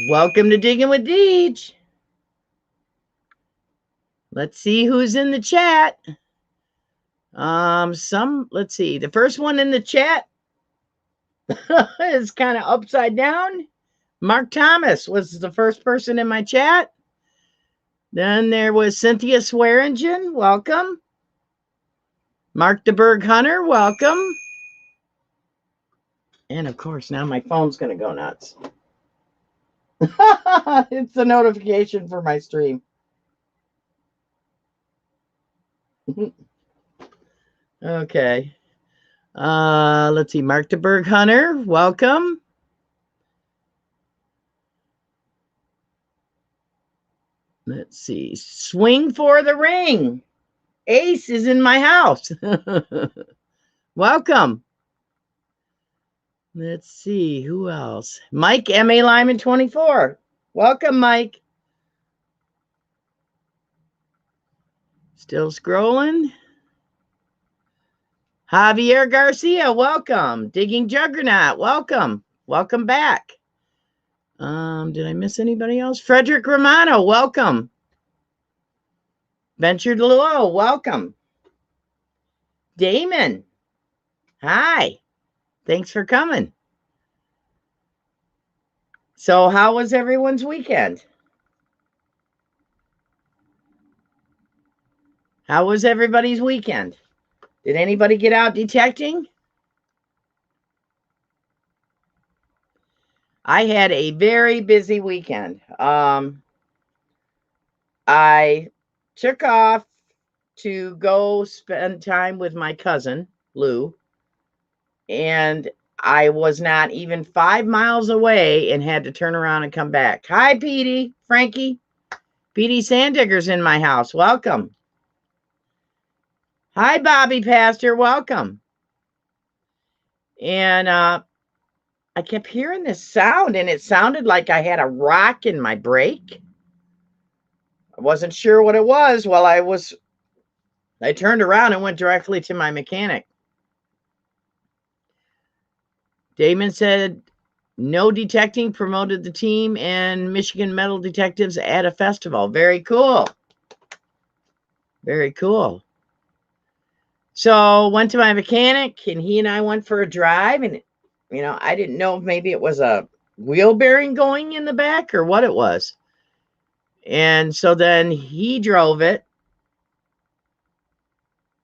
Welcome to Diggin with Deej. Let's see who's in the chat. Let's see. The first one in the chat is kind of upside down. Mark Thomas was the first person in my chat. Then there was Cynthia Swearingen. Welcome. Mark the Berg Hunter. Welcome. And of course, now my phone's going to go nuts. It's a notification for my stream. Okay. Let's see. Mark the Berg Hunter. Welcome. Let's see. Swing for the ring. Ace is in my house. Welcome. Let's see. Who else? Mike, M.A. Lyman 24. Welcome, Mike. Still scrolling. Javier Garcia, welcome. Digging Juggernaut, welcome. Welcome back. Did I miss anybody else? Frederick Romano, welcome. Venture DuLow, welcome. Damon, hi. Thanks for coming. So how was everyone's weekend? How was everybody's weekend? Did anybody get out detecting? I had a very busy weekend. I took off to go spend time with my cousin, Lou, and I was not even 5 miles away and had to turn around and come back. Hi, Petey, Frankie. Petey Sandigger's in my house. Welcome. Hi, Bobby Pastor. Welcome. And I kept hearing this sound, and it sounded like I had a rock in my brake. I wasn't sure what it was. Well, I turned around and went directly to my mechanic. Damon said, no detecting, promoted the team and Michigan Metal Detectives at a festival. Very cool. Very cool. So went to my mechanic, and he and I went for a drive, and I didn't know if maybe it was a wheel bearing going in the back or what it was. And so then he drove it,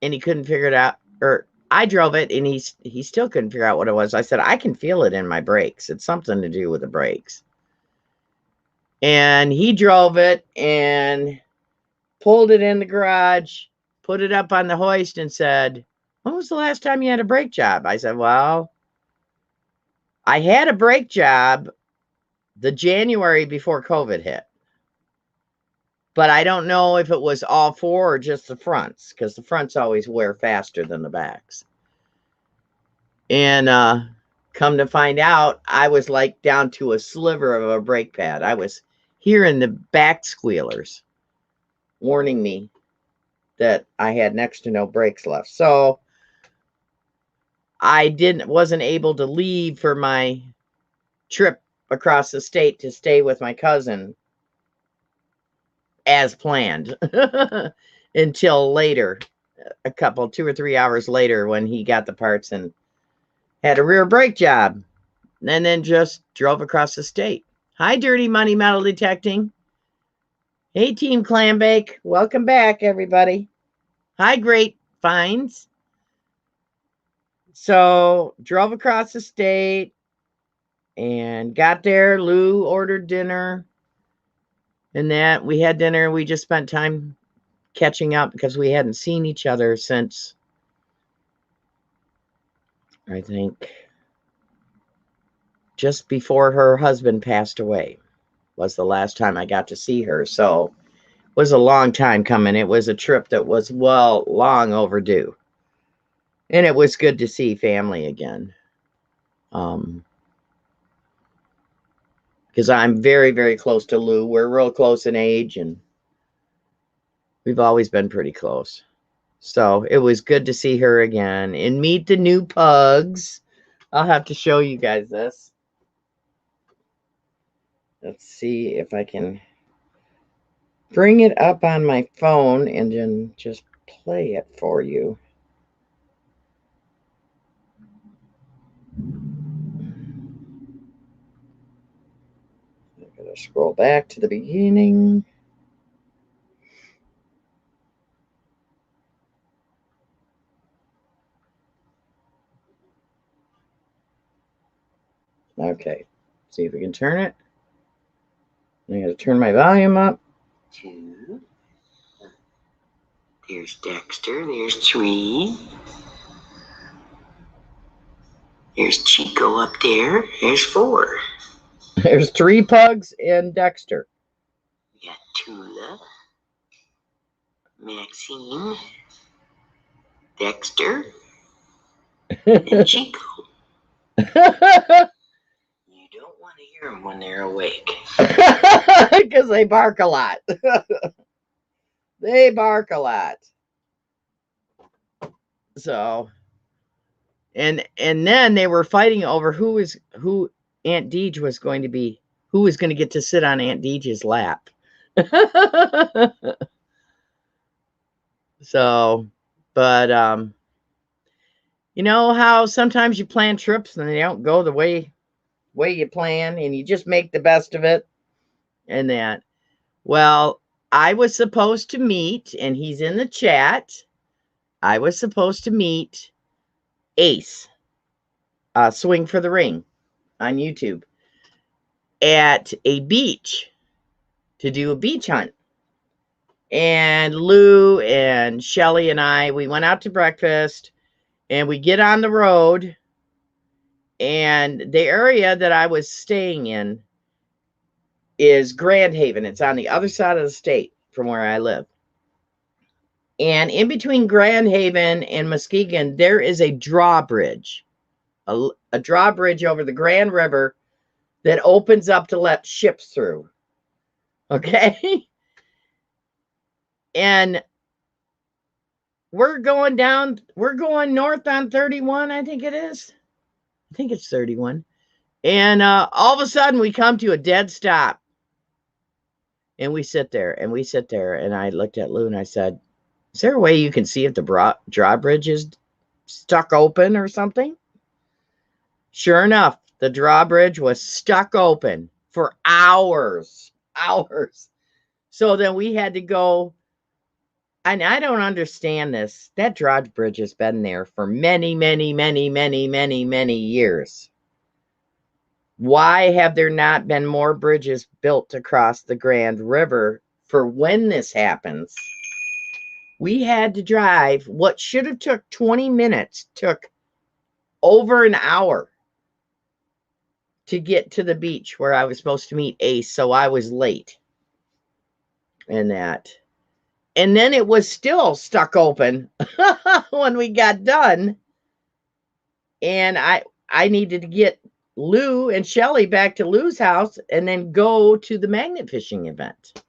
and he couldn't figure it out. Or I drove it, and he still couldn't figure out what it was. I said, I can feel it in my brakes. It's something to do with the brakes. And he drove it and pulled it in the garage, put it up on the hoist, and said, when was the last time you had a brake job? I said, well, I had a brake job the January before COVID hit. But I don't know if it was all four or just the fronts, because the fronts always wear faster than the backs. And come to find out, I was like down to a sliver of a brake pad. I was hearing the back squealers warning me that I had next to no brakes left. So I wasn't able to leave for my trip across the state to stay with my cousin as planned until later, 2 or 3 hours later, when he got the parts and had a rear brake job, and then just drove across the state. Hi, Dirty Money Metal Detecting. Hey, Team Clambake. Welcome back, everybody. Hi, Great Finds. So drove across the state and got there. Lou ordered dinner. And that we had dinner. We just spent time catching up because we hadn't seen each other since, I think, just before her husband passed away was the last time I got to see her. So it was a long time coming. It was a trip that was long overdue. And it was good to see family again. Because I'm very, very close to Lou. We're real close in age, and we've always been pretty close. So it was good to see her again and meet the new pugs. I'll have to show you guys this. Let's see if I can bring it up on my phone and then just play it for you. I'm going to scroll back to the beginning. Okay, see if we can turn it. I'm going to turn my volume up. 2. There's Dexter. There's 3. There's Chico up there. There's 4. There's 3 pugs and Dexter. We got Tula, Maxine, Dexter, and Chico. You don't want to hear them when they're awake. Because they bark a lot. They bark a lot. So, and then they were fighting over who Aunt Deej was going to be, who was going to get to sit on Aunt Deej's lap. So, but you know how sometimes you plan trips and they don't go the way you plan, and you just make the best of it. And that, well, I was supposed to meet, and he's in the chat. I was supposed to meet Ace, Swing for the Ring on YouTube, at a beach to do a beach hunt. And Lou and Shelly and I, we went out to breakfast, and we get on the road, and the area that I was staying in is Grand Haven. It's on the other side of the state from where I live. And in between Grand Haven and Muskegon, there is a drawbridge, a drawbridge over the Grand River that opens up to let ships through. Okay? And we're going north on 31, I think it is. I think it's 31. And all of a sudden, we come to a dead stop. And we sit there, and I looked at Lou and I said, is there a way you can see if the drawbridge is stuck open or something? Sure enough, the drawbridge was stuck open for hours. So then we had to go, and I don't understand this. That drawbridge has been there for many, many, many, many, many, many years. Why have there not been more bridges built across the Grand River for when this happens? We had to drive what should have took 20 minutes, took over an hour to get to the beach where I was supposed to meet Ace, so I was late. And that. And then it was still stuck open when we got done. And I needed to get Lou and Shelly back to Lou's house and then go to the magnet fishing event.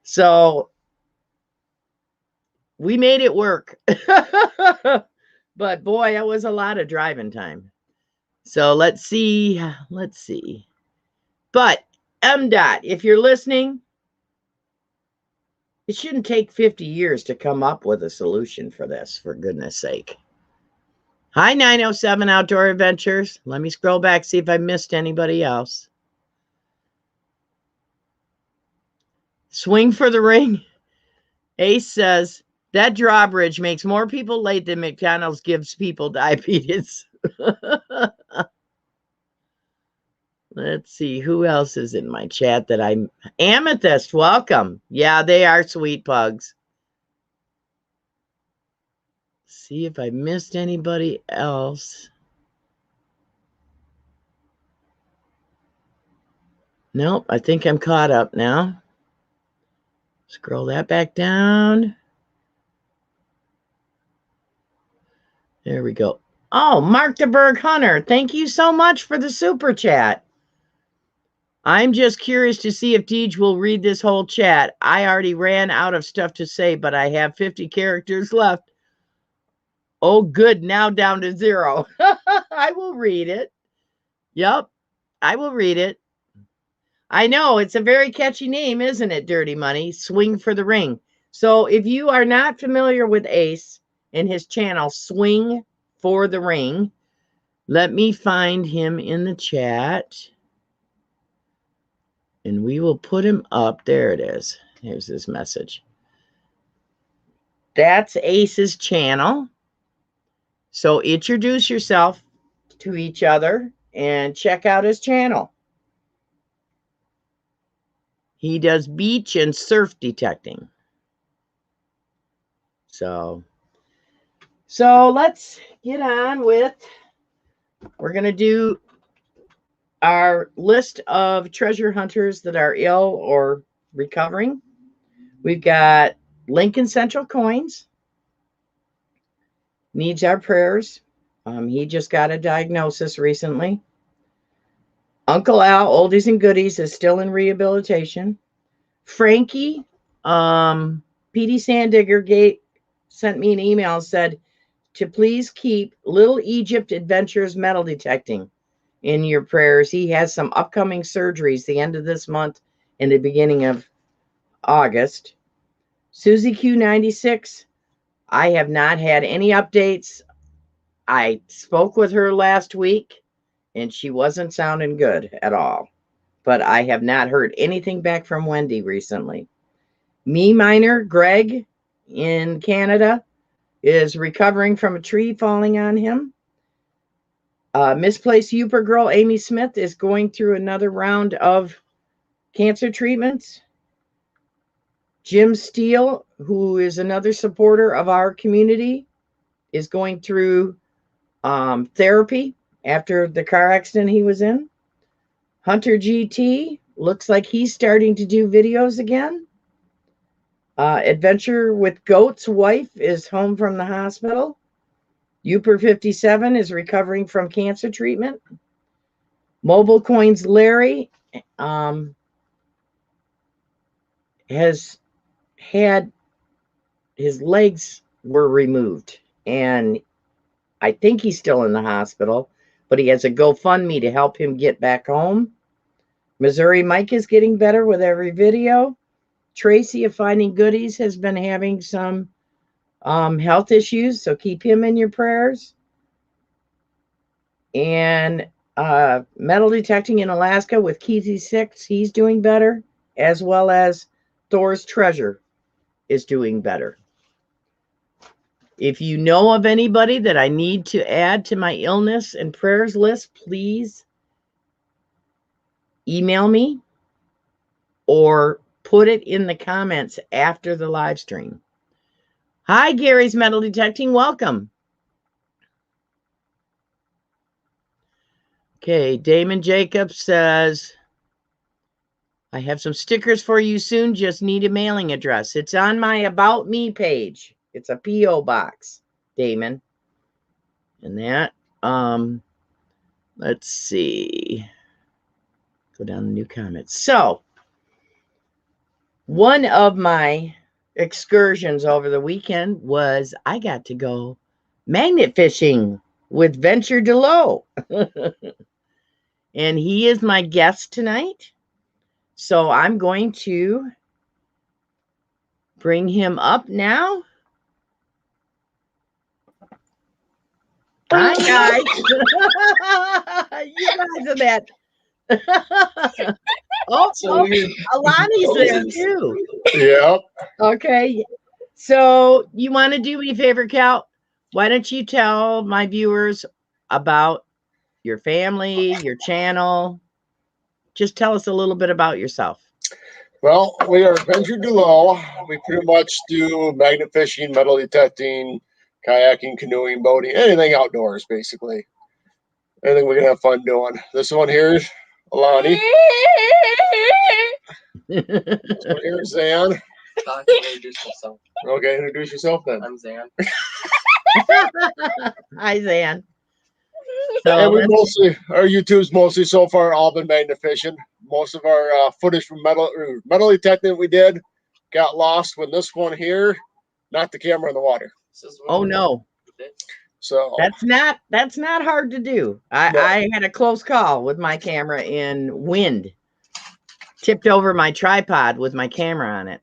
So we made it work. But boy, it was a lot of driving time. So let's see. But MDOT, if you're listening, it shouldn't take 50 years to come up with a solution for this, for goodness sake. Hi, 907 Outdoor Adventures. Let me scroll back, see if I missed anybody else. Swing for the Ring. Ace says, that drawbridge makes more people late than McDonald's gives people diabetes. Let's see, who else is in my chat that I'm... Amethyst, welcome. Yeah, they are sweet pugs. See if I missed anybody else. Nope, I think I'm caught up now. Scroll that back down. There we go. Oh, Mark-TBH Hunter, thank you so much for the super chat. I'm just curious to see if Deej will read this whole chat. I already ran out of stuff to say, but I have 50 characters left. Oh, good. Now down to 0. I will read it. Yep, I will read it. I know it's a very catchy name, isn't it? Dirty Money, Swing for the Ring. So if you are not familiar with Ace and his channel, Swing for the Ring, let me find him in the chat. And we will put him up. There it is. Here's his message. That's Ace's channel. So introduce yourself to each other and check out his channel. He does beach and surf detecting. So let's get on with, we're going to do our list of treasure hunters that are ill or recovering. We've got Lincoln Central Coins. Needs our prayers. He just got a diagnosis recently. Uncle Al, Oldies and Goodies, is still in rehabilitation. Frankie, Petey Sandigger sent me an email and said to please keep Little Egypt Adventures metal detecting in your prayers. He has some upcoming surgeries the end of this month and the beginning of August. Susie Q96, I have not had any updates. I spoke with her last week and she wasn't sounding good at all, but I have not heard anything back from Wendy recently. Me Miner Greg in Canada is recovering from a tree falling on him. Misplaced Youper Girl Amy Smith is going through another round of cancer treatments. Jim Steele, who is another supporter of our community, is going through therapy after the car accident he was in. Hunter GT looks like he's starting to do videos again. Adventure with Goat's wife is home from the hospital. Uper 57 is recovering from cancer treatment. Mobile Coins Larry has had his legs were removed, and I think he's still in the hospital, but he has a GoFundMe to help him get back home. Missouri Mike is getting better with every video. Tracy of Finding Goodies has been having some health issues, so keep him in your prayers. And metal detecting in Alaska with Keithy 6, he's doing better, as well as Thor's Treasure is doing better. If you know of anybody that I need to add to my illness and prayers list, please email me or put it in the comments after the live stream. Hi, Gary's Metal Detecting. Welcome. Okay, Damon Jacobs says, I have some stickers for you soon. Just need a mailing address. It's on my About Me page. It's a P.O. box, Damon. And that, let's see. Go down to new comments. So, one of my excursions over the weekend was I got to go magnet fishing with Venture DuLow. And he is my guest tonight. So I'm going to bring him up now. Hi, guys. You guys are that. Alani's there too. Yep. Okay. So you want to do me a favor, Cal? Why don't you tell my viewers about your family, your channel? Just tell us a little bit about yourself. Well, we are Venture DuLow. We pretty much do magnet fishing, metal detecting, kayaking, canoeing, boating, anything outdoors, basically. Anything we can have fun doing. This one here is Alani. This one here is Xan. Introduce yourself. Okay, introduce yourself then. I'm Xan. Hi, Xan. And we mostly, our YouTube's mostly so far all been magnet fishing. Most of our footage from metal detecting we did got lost when this one here knocked the camera in the water. Oh no. So that's not hard to do. I had a close call with my camera in wind. tipped over my tripod with my camera on it.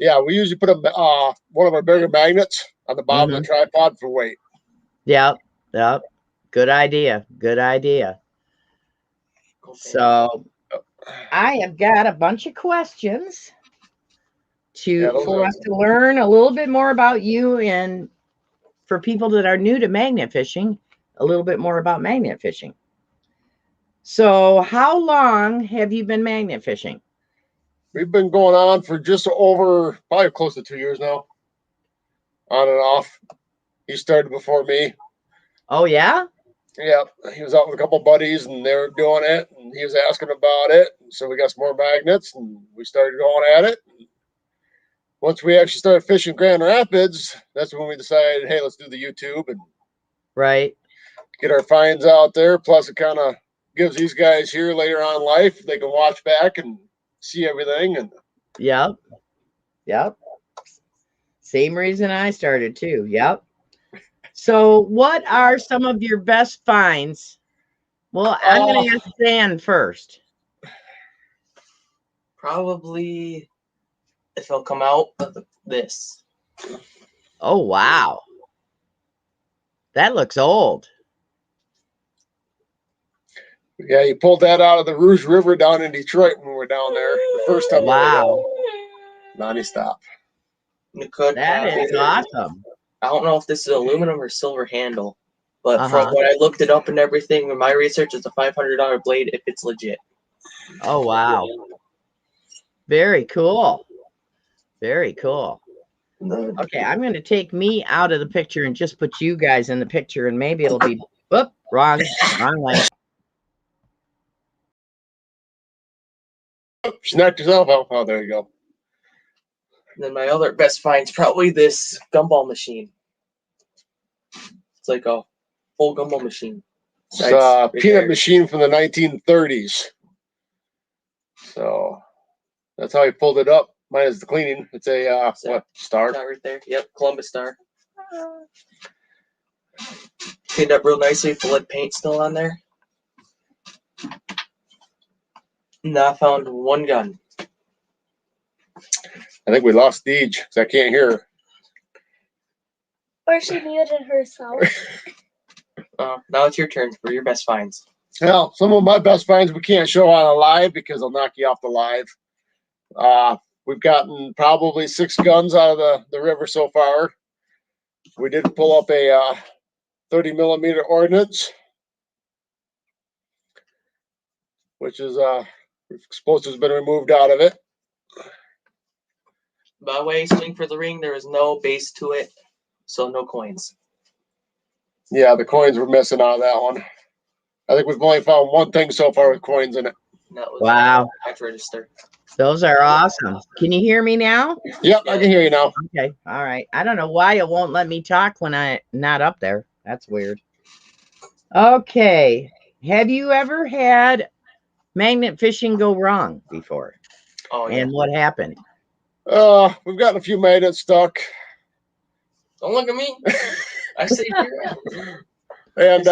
Yeah, we usually put one of our bigger magnets on the bottom of the tripod for weight. Yep. Yep. Good idea. Good idea. So I have got a bunch of questions for us to learn a little bit more about you, and for people that are new to magnet fishing, a little bit more about magnet fishing. So how long have you been magnet fishing? We've been going on for just over, probably close to 2 years now. On and off. He started before me. Oh, yeah? Yeah, he was out with a couple buddies, and they were doing it, and he was asking about it. So we got some more magnets, and we started going at it. Once we actually started fishing Grand Rapids, that's when we decided, hey, let's do the YouTube and get our finds out there. Plus, it kind of gives these guys here later on in life, they can watch back and see everything. And Yep. Same reason I started too. Yep. So what are some of your best finds? Well, I'm going to ask Dan first. Probably, if it'll come out, this. Oh, wow. That looks old. Yeah, you pulled that out of the Rouge River down in Detroit when we were down there the first time. Wow. Non-stop. That is awesome. I don't know if this is aluminum or silver handle, but from when I looked it up and everything, in my research, it's a $500 blade if it's legit. Oh, wow. Very cool. Very cool. Okay, I'm going to take me out of the picture and just put you guys in the picture, and maybe it'll be, whoop, wrong way. She knocked herself out. Oh, there you go. And then my other best find's probably this gumball machine. It's like a full gumball machine. It's a peanut machine from the 1930s. So that's how he pulled it up. Mine is the cleaning. It's a what, star? Star right there. Yep, Columbus star. Cleaned up real nicely with the lead paint still on there. And I found one gun. I think we lost Deej because I can't hear her. Or she muted herself. Now it's your turn for your best finds. Well, some of my best finds we can't show on a live because they'll knock you off the live. We've gotten probably 6 guns out of the river so far. We did pull up a 30 millimeter ordnance, which is explosives been removed out of it. By the way, swing for the ring. There is no base to it, so no coins. Yeah, the coins were missing out of that one. I think we've only found one thing so far with coins in it. That was wow. Tax register. Those are awesome. Can you hear me now? Yep, I can hear you now. Okay, all right. I don't know why it won't let me talk when I'm not up there. That's weird. Okay. Have you ever had magnet fishing go wrong before? Oh, yeah. And what happened? We've gotten a few magnets stuck. Don't look at me. I saved you. And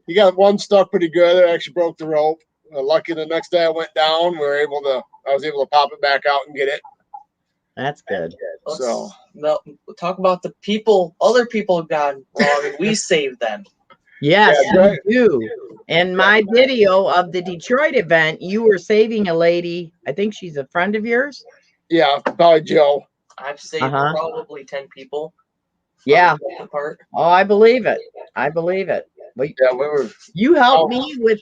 you got one stuck pretty good. It actually broke the rope. Lucky the next day I went down, I was able to pop it back out and get it. That's good. So we'll talk about the people, other people have gone wrong, and we saved them. Yes, right. you do. In my video of the Detroit event, you were saving a lady. I think she's a friend of yours. Yeah, probably Joe. I've saved probably 10 people. Yeah. Apart. Oh, I believe it. I believe it. But yeah, we were. You helped me with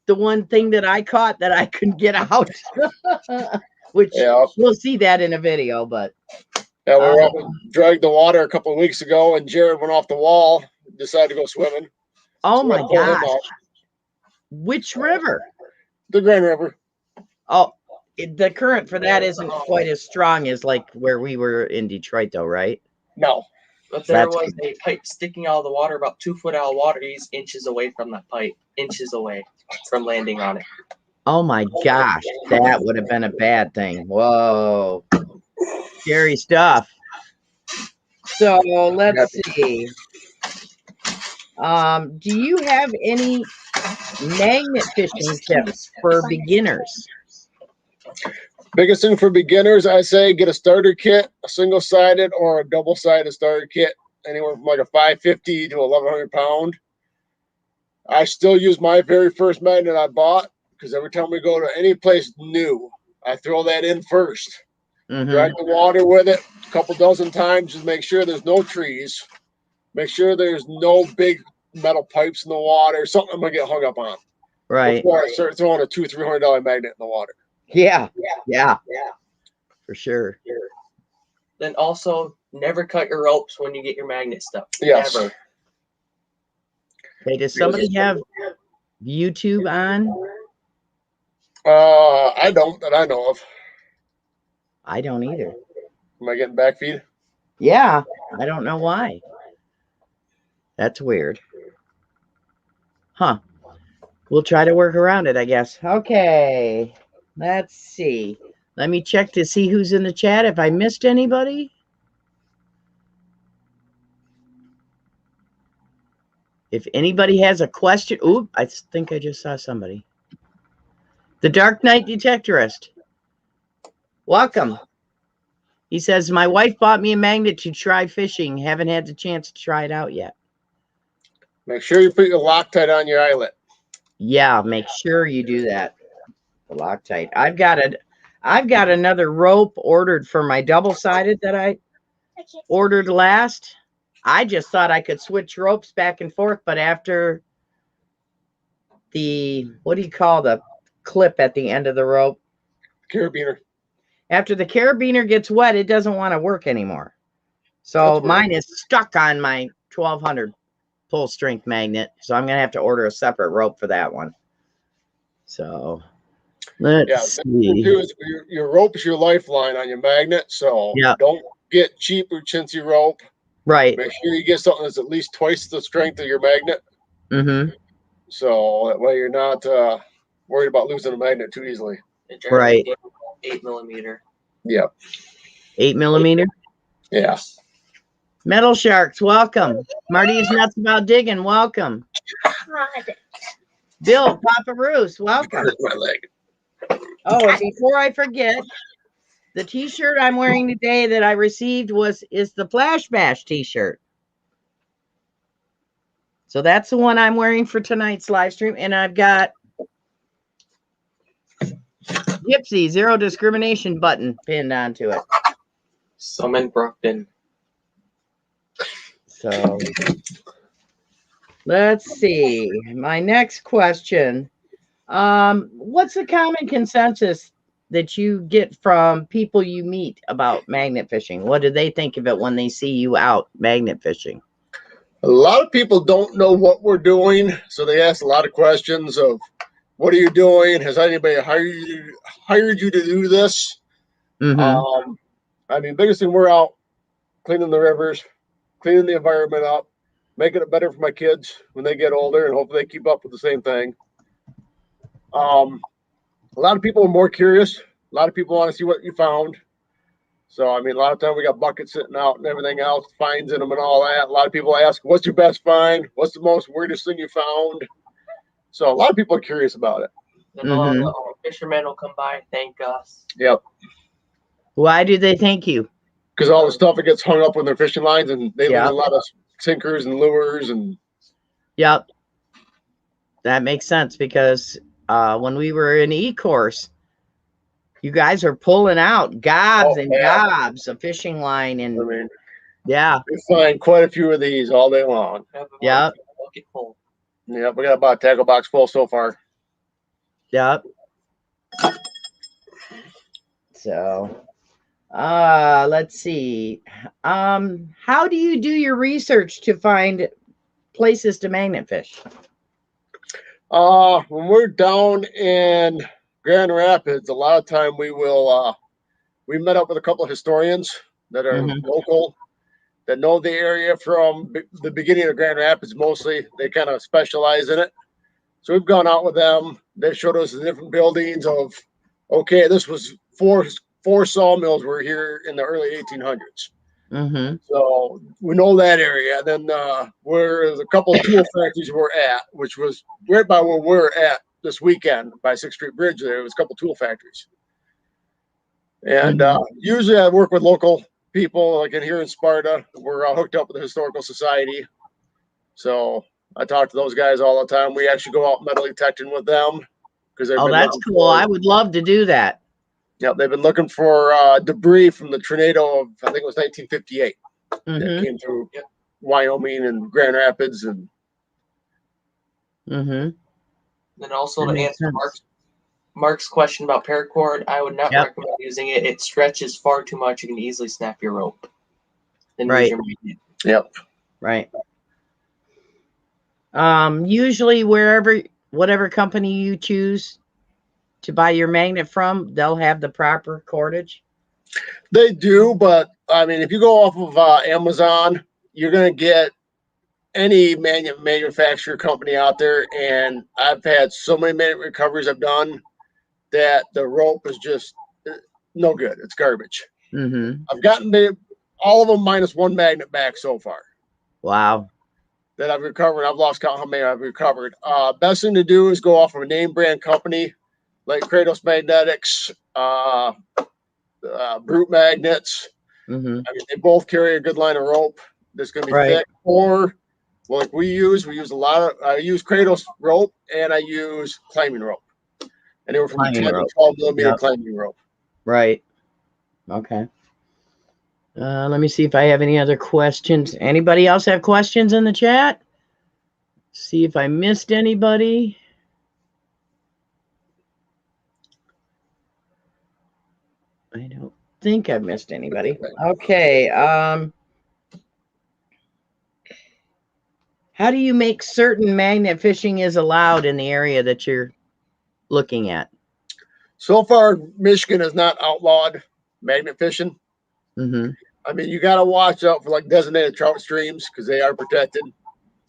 the one thing that I caught that I couldn't get out, which we'll see that in a video. But yeah, we were up and dragged the water a couple of weeks ago, and Jared went off the wall, decided to go swimming. Oh my gosh! Which river? The Grand River. Oh, the current for that isn't quite as strong as like where we were in Detroit, though, right? No. But there was a pipe sticking out of the water, about 2 foot out of water. He's inches away from that pipe, inches away from landing on it. Oh my gosh, that would have been a bad thing. Whoa, scary stuff. So let's see. Do you have any magnet fishing tips for beginners? Biggest thing for beginners, I say, get a starter kit, a single-sided or a double-sided starter kit, anywhere from like a 550 to 1,100 pound. I still use my very first magnet I bought because every time we go to any place new, I throw that in first. Drag the water with it a couple dozen times, just make sure there's no trees. Make sure there's no big metal pipes in the water, something I'm going to get hung up on. Right. Before I start throwing a $200-300 magnet in the water. Yeah. For sure. Then also, never cut your ropes when you get your magnet stuff. Yes. Never. Okay, does somebody have YouTube on? I don't, that I know of. I don't either. Am I getting backfeed? Yeah, I don't know why. That's weird. Huh. We'll try to work around it, I guess. Okay. Let's see. Let me check to see who's in the chat. If I missed anybody. If anybody has a question. Oop, I think I just saw somebody. The Dark Knight Detectorist. Welcome. He says, my wife bought me a magnet to try fishing. Haven't had the chance to try it out yet. Make sure you put your Loctite on your eyelet. Yeah, make sure you do that. The Loctite. I've got another rope ordered for my double-sided that I ordered last. I just thought I could switch ropes back and forth, but after the, what do you call the clip at the end of the rope? Carabiner. After the carabiner gets wet, it doesn't want to work anymore. So mine is stuck on my 1200 pull strength magnet. So I'm going to have to order a separate rope for that one. So let's see. Too is your rope is your lifeline on your magnet. So don't get cheap or chintzy rope. Right. Make sure you get something that's at least twice the strength of your magnet. So that way you're not worried about losing a magnet too easily. Right. 8 millimeter. Yeah. 8 millimeter? Yeah. Metal Sharks, welcome. Marty is nuts about digging. Welcome. Bill, Papa Roos, welcome. My leg. Oh, and before I forget, the t-shirt I'm wearing today that I received is the Flash Bash t-shirt. So that's the one I'm wearing for tonight's live stream. And I've got Gypsy Zero Discrimination button pinned onto it. Summon Brockton. So let's see. My next question. What's the common consensus that you get from people you meet about magnet fishing? What do they think of it when they see you out magnet fishing? A lot of people don't know what we're doing, so they ask a lot of questions of, what are you doing? Has anybody hired you to do this? I mean, biggest thing, we're out cleaning the rivers, cleaning the environment up, making it better for my kids when they get older, and hopefully they keep up with the same thing. A lot of people are more curious. A lot of people want to see what you found. So, I mean, a lot of time we got buckets sitting out and everything else, finds in them and all that. A lot of people ask, what's your best find? What's the most weirdest thing you found? So a lot of people are curious about it. And a lot of fishermen will come by and thank us. Yep. Why do they thank you? Because all the stuff that gets hung up on their fishing lines, and they lose a lot of sinkers and lures. And Yep. That makes sense because when we were in E-course, you guys are pulling out gobs and gobs of fishing line, and I mean, we find quite a few of these all day long. Yep. Yep, we got about a tackle box full so far. Yep. So, let's see. How do you do your research to find places to magnet fish? When we're down in Grand Rapids, a lot of time we will we met up with a couple of historians that are local, that know the area from the beginning of Grand Rapids mostly. They kind of specialize in it. So we've gone out with them. They showed us the different buildings of, okay, this was four sawmills were here in the early 1800s. So we know that area. Then where there's a couple of tool factories we're at, which was right by where we're at this weekend by 6th Street Bridge. There was a couple of tool factories. And usually I work with local people, like in here in Sparta. We're hooked up with the Historical Society. So I talk to those guys all the time. We actually go out metal detecting with them because they've been that's cool. I would love to do that. Yeah, they've been looking for debris from the tornado of, I think it was 1958, that came through Wyoming and Grand Rapids. And then also to answer Mark's question about paracord, I would not recommend using it. It stretches far too much. You can easily snap your rope. Then use your magnet. Yep. Right. Usually whatever company you choose to buy your magnet from, they'll have the proper cordage. They do, but I mean, if you go off of Amazon, you're going to get any manufacturer company out there. And I've had so many magnet recoveries I've done that the rope is just no good. It's garbage. I've gotten all of them minus one magnet back so far. Wow. That I've recovered. I've lost count how many I've recovered. Best thing to do is go off of a name brand company like Kratos Magnetics, Brute Magnets. I mean, they both carry a good line of rope that's going to be thick. Or, well, like we use a lot of, I use Kratos rope and I use climbing rope. Anywhere from 10 to 12 millimeter climbing rope. Right. Okay. Let me see if I have any other questions. Anybody else have questions in the chat? See if I missed anybody. I don't think I've missed anybody. Okay. How do you make certain magnet fishing is allowed in the area that you're looking at? So far, Michigan has not outlawed magnet fishing. I mean, you got to watch out for like designated trout streams because they are protected.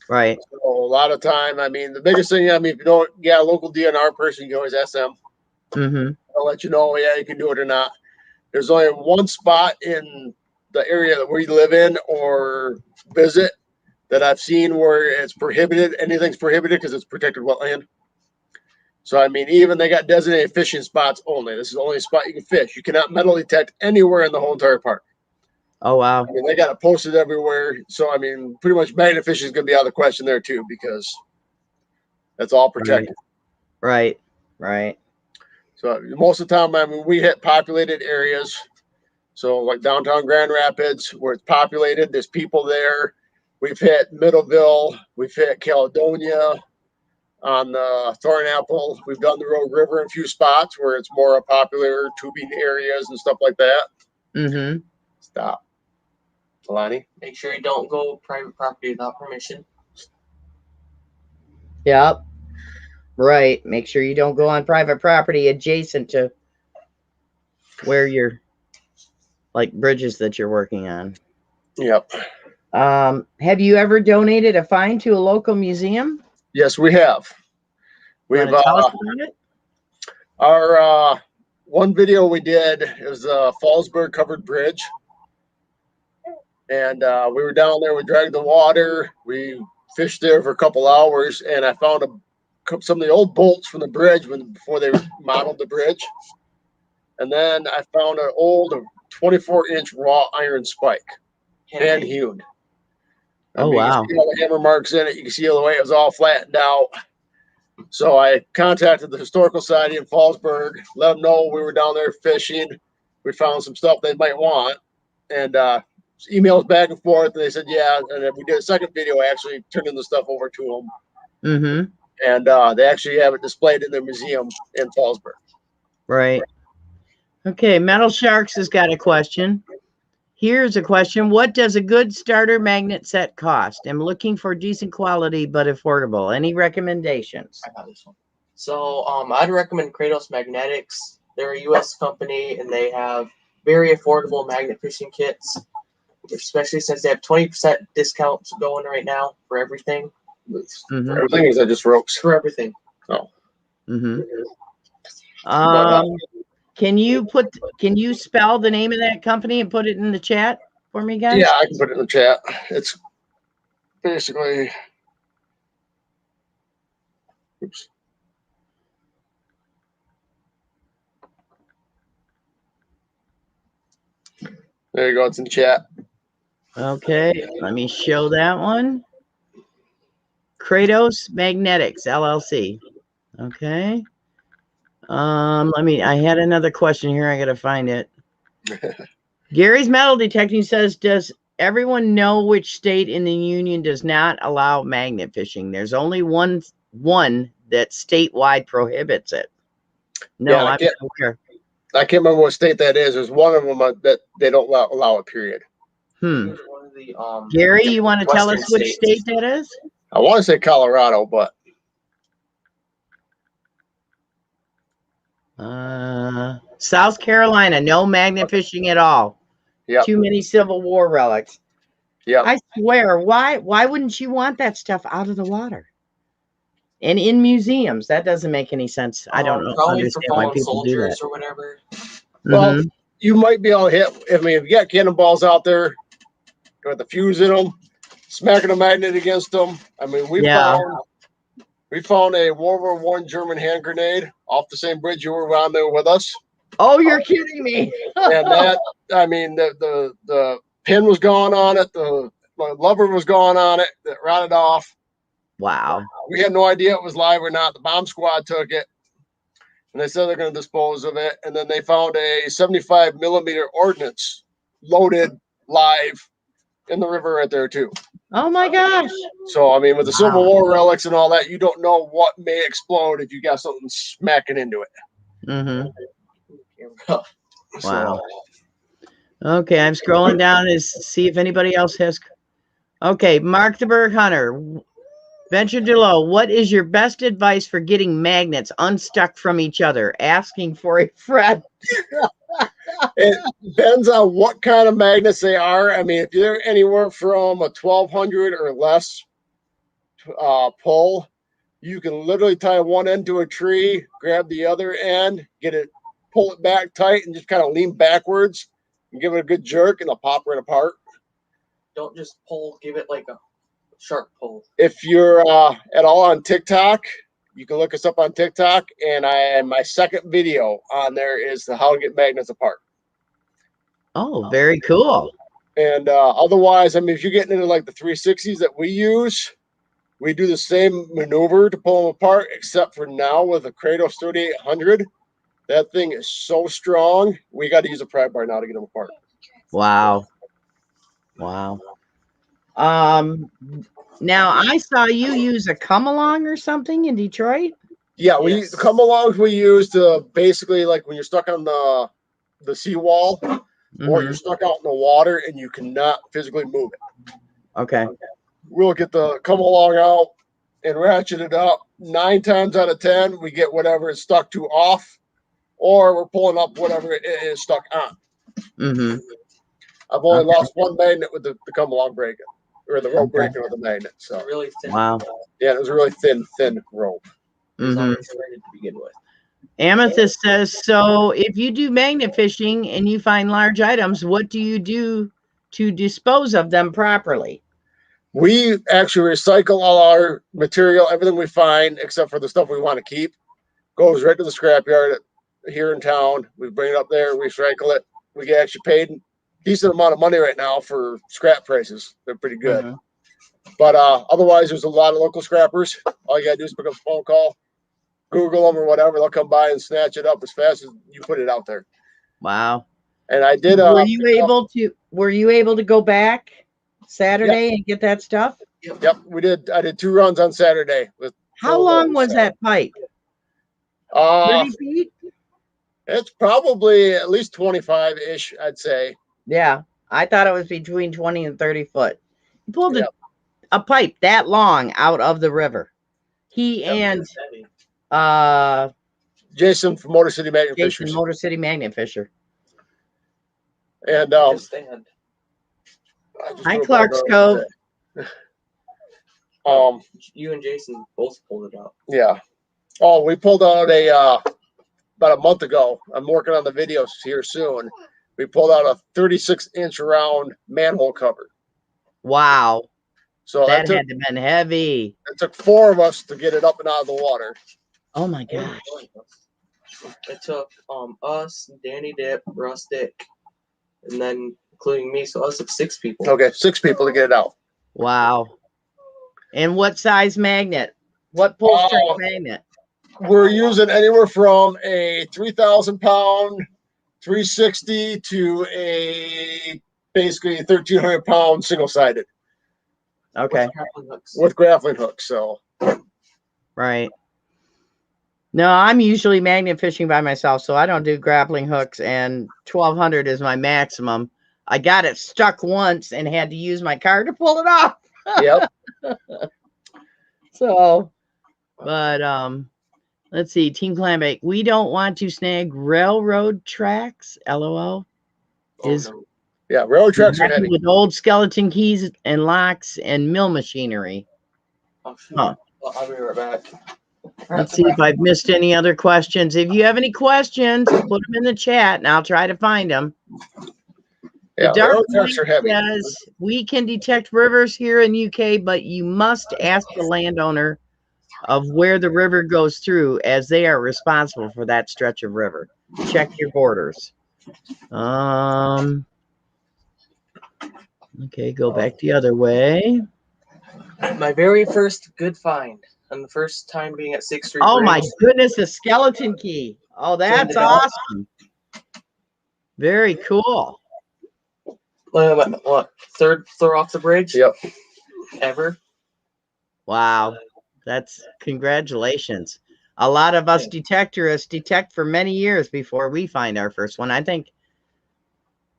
Right. So a lot of time, I mean, the biggest thing, I mean, if you don't get a local DNR person, you can always ask them. I'll let you know, yeah, you can do it or not. There's only one spot in the area where you live in or visit that I've seen where it's prohibited. Anything's prohibited because it's protected wetland. So, I mean, even they got designated fishing spots only. This is the only spot you can fish. You cannot metal detect anywhere in the whole entire park. Oh, wow. I mean, they got it posted everywhere. So, I mean, pretty much magnet fishing is going to be out of the question there, too, because that's all protected. Right. Right. So, most of the time, I mean, we hit populated areas. So, like downtown Grand Rapids, where it's populated, there's people there. We've hit Middleville. We've hit Caledonia on the Thornapple. We've done the Rogue River in a few spots where it's more popular tubing areas and stuff like that. Stop. Kalani? Make sure you don't go private property without permission. Yep. Right. Make sure you don't go on private property adjacent to where you're, like bridges that you're working on. Yep. Have you ever donated a find to a local museum? Yes, we have. We've tell us about it? Our one video we did is the Fallsburg covered bridge. And we were down there, we dragged the water, we fished there for a couple hours, and I found some of the old bolts from the bridge before they modeled the bridge. And then I found an old 24-inch raw iron spike, hand hewn. Oh, wow. You can see all the hammer marks in it. You can see the way it was all flattened out. So I contacted the Historical Society in Fallsburg, let them know we were down there fishing. We found some stuff they might want. And emails back and forth, and they said, yeah. And then we did a second video, actually turning the stuff over to them. And they actually have it displayed in their museum in Fallsburg. Right. Okay, Metal Sharks has got a question. Here's a question. What does a good starter magnet set cost? I'm looking for decent quality but affordable. Any recommendations? I got this one. So I'd recommend Kratos Magnetics. They're a U.S. company, and they have very affordable magnet fishing kits, especially since they have 20% discounts going right now for everything. For everything, is that just ropes? For everything. Oh. Can you spell the name of that company and put it in the chat for me, guys? Yeah, I can put it in the chat. It's basically, oops. There you go. It's in chat. Okay, let me show that one. Kratos Magnetics LLC. Okay. I had another question here. I gotta find it. Gary's Metal Detecting says, does everyone know which state in the union does not allow magnet fishing? There's only one that statewide prohibits it. No, Yeah, I'm not aware. I can't remember what state that is. There's one of them that they don't allow it, period. One of the, Gary, you want to tell us Western which states. state that is? I want to say Colorado, but South Carolina, no magnet fishing at all. yeah, Too many Civil War relics. yeah. I swear, why wouldn't you want that stuff out of the water? And in museums, that doesn't make any sense. I don't Probably understand for why fallen people do soldiers that. or whatever. Well, Mhm. you might be able to hit. I mean, if you got cannonballs out there with the fuse in them, smacking a magnet against them. I mean, we found a World War I German hand grenade off the same bridge you were on there with us. Oh, you're kidding me. And that, I mean, the pin was gone on it, the lever was gone on it, that rotted off. Wow. We had no idea it was live or not. The bomb squad took it, and they said they're going to dispose of it. And then they found a 75 millimeter ordnance loaded live in the river right there too. Oh my gosh. So I mean, with the Wow. Civil War relics and all that, you don't know what may explode if you got something smacking into it. Mm-hmm. So, Wow. Okay, I'm scrolling down to see if anybody else has. Okay, Mark the Berg Hunter. Venture DuLow, what is your best advice for getting magnets unstuck from each other? Asking for a friend. it depends on what kind of magnets they are. I mean, if they're anywhere from a 1200 or less pull, you can literally tie one end to a tree, grab the other end, get it, pull it back tight, and just kind of lean backwards and give it a good jerk, and it'll pop right apart. Don't just pull, give it like a sharp pull. If you're at all on TikTok, you can look us up on TikTok, and my second video on there is how to get magnets apart. Oh, very cool. And otherwise, I mean, if you're getting into like the 360s that we use, we do the same maneuver to pull them apart, except for now with the Kratos 3800. That thing is so strong, we got to use a pry bar now to get them apart. Wow. Wow. Now I saw you use a come along or something in Detroit. Yeah, we come alongs we use to basically, like when you're stuck on the seawall, or you're stuck out in the water and you cannot physically move it. Okay. We'll get the come along out and ratchet it up. 9 times out of 10, we get whatever is stuck to off, or we're pulling up whatever it is stuck on. Mm-hmm. I've only lost one magnet with the come along breaking, or the rope breaking with the magnet. So really thin. Wow. Yeah, it was a really thin rope. Mm-hmm. To begin with. Amethyst says, so if you do magnet fishing and you find large items, what do you do to dispose of them properly? We actually recycle all our material, everything we find, except for the stuff we want to keep, goes right to the scrapyard here in town. We bring it up there, recycle it. We get actually paid a decent amount of money right now for scrap prices. They're pretty good. Mm-hmm. But otherwise, there's a lot of local scrappers. All you got to do is pick up a phone call, Google them or whatever. They'll come by and snatch it up as fast as you put it out there. Wow. And I did. Were you able to go back Saturday and get that stuff? Yep, we did. I did 2 runs on Saturday. How long was that pipe? 30 feet? It's probably at least 25-ish, I'd say. Yeah, I thought it was between 20 and 30 foot. He pulled a pipe that long out of the river. He and Jason from Motor City Magnet Jason, Fishers. Motor City Magnet Fisher. And hi, Clark's Cove. You and Jason both pulled it out. Yeah. Oh, we pulled out about a month ago. I'm working on the videos here soon. We pulled out a 36-inch round manhole cover. Wow. So that had to have been heavy. It took 4 of us to get it up and out of the water. Oh my gosh. It took us, Danny Dip, Rustic, and then including me. So us of 6 people. Okay, 6 people to get it out. Wow. And what size magnet? What pull strength magnet? We're using anywhere from a 3,000 pound 360 to a basically 1,300 pound single sided. Okay. With grappling hooks. So right. No, I'm usually magnet fishing by myself, so I don't do grappling hooks, and 1,200 is my maximum. I got it stuck once and had to use my car to pull it off. Yep. So, but let's see, Team Clambake. We don't want to snag railroad tracks. LOL. Yeah, railroad tracks are heavy. With old skeleton keys and locks and mill machinery. Oh, shoot. Huh. Well, I'll be right back. Let's see if I've missed any other questions. If you have any questions, put them in the chat and I'll try to find them. Yeah, the dark tracks are heavy. says we can detect rivers here in UK, but you must ask the landowner of where the river goes through, as they are responsible for that stretch of river. Check your borders. Okay, go back the other way. My very first good find, and the first time being at 6th Street. Oh Bridge. my goodness, a skeleton key. Oh, that's awesome. Very cool. What? 3rd floor off the bridge? Yep. Ever? Wow. That's congratulations. A lot of us detectorists detect for many years before we find our first one. I think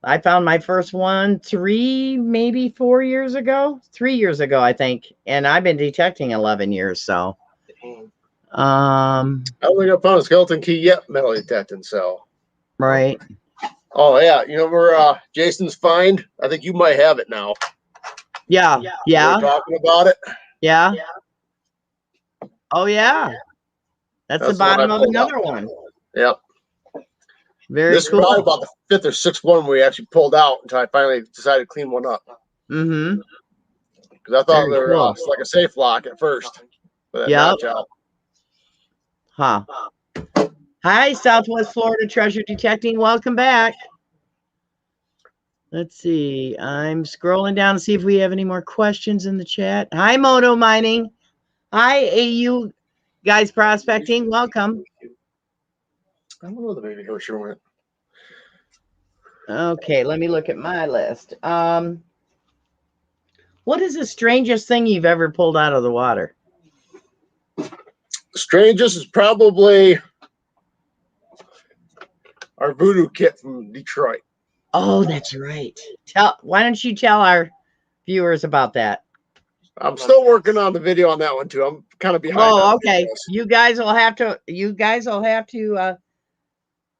I found my first one 3, maybe 4 years ago. 3 years ago, I think. And I've been detecting 11 years. So, I don't think I found a skeleton key yet, metal detecting. So, right. Oh yeah, you know where Jason's find? I think you might have it now. Yeah. Yeah. We're talking about it. Yeah. Oh yeah. That's the bottom of another one. Yep. Very this cool. This is probably about the 5th or 6th one we actually pulled out until I finally decided to clean one up. Mm-hmm. Because I thought they were like a safe lock at first. Yeah. Huh. Hi, Southwest Florida Treasure Detecting. Welcome back. Let's see. I'm scrolling down to see if we have any more questions in the chat. Hi, Moto Mining. Hi, AU Guys Prospecting. Welcome. I don't know the baby Hosher went. Okay, let me look at my list. What is the strangest thing you've ever pulled out of the water? Strangest is probably our voodoo kit from Detroit. Oh, that's right. Why don't you tell our viewers about that? I'm still working on the video on that one too. I'm kind of behind. Oh, okay. You guys will have to.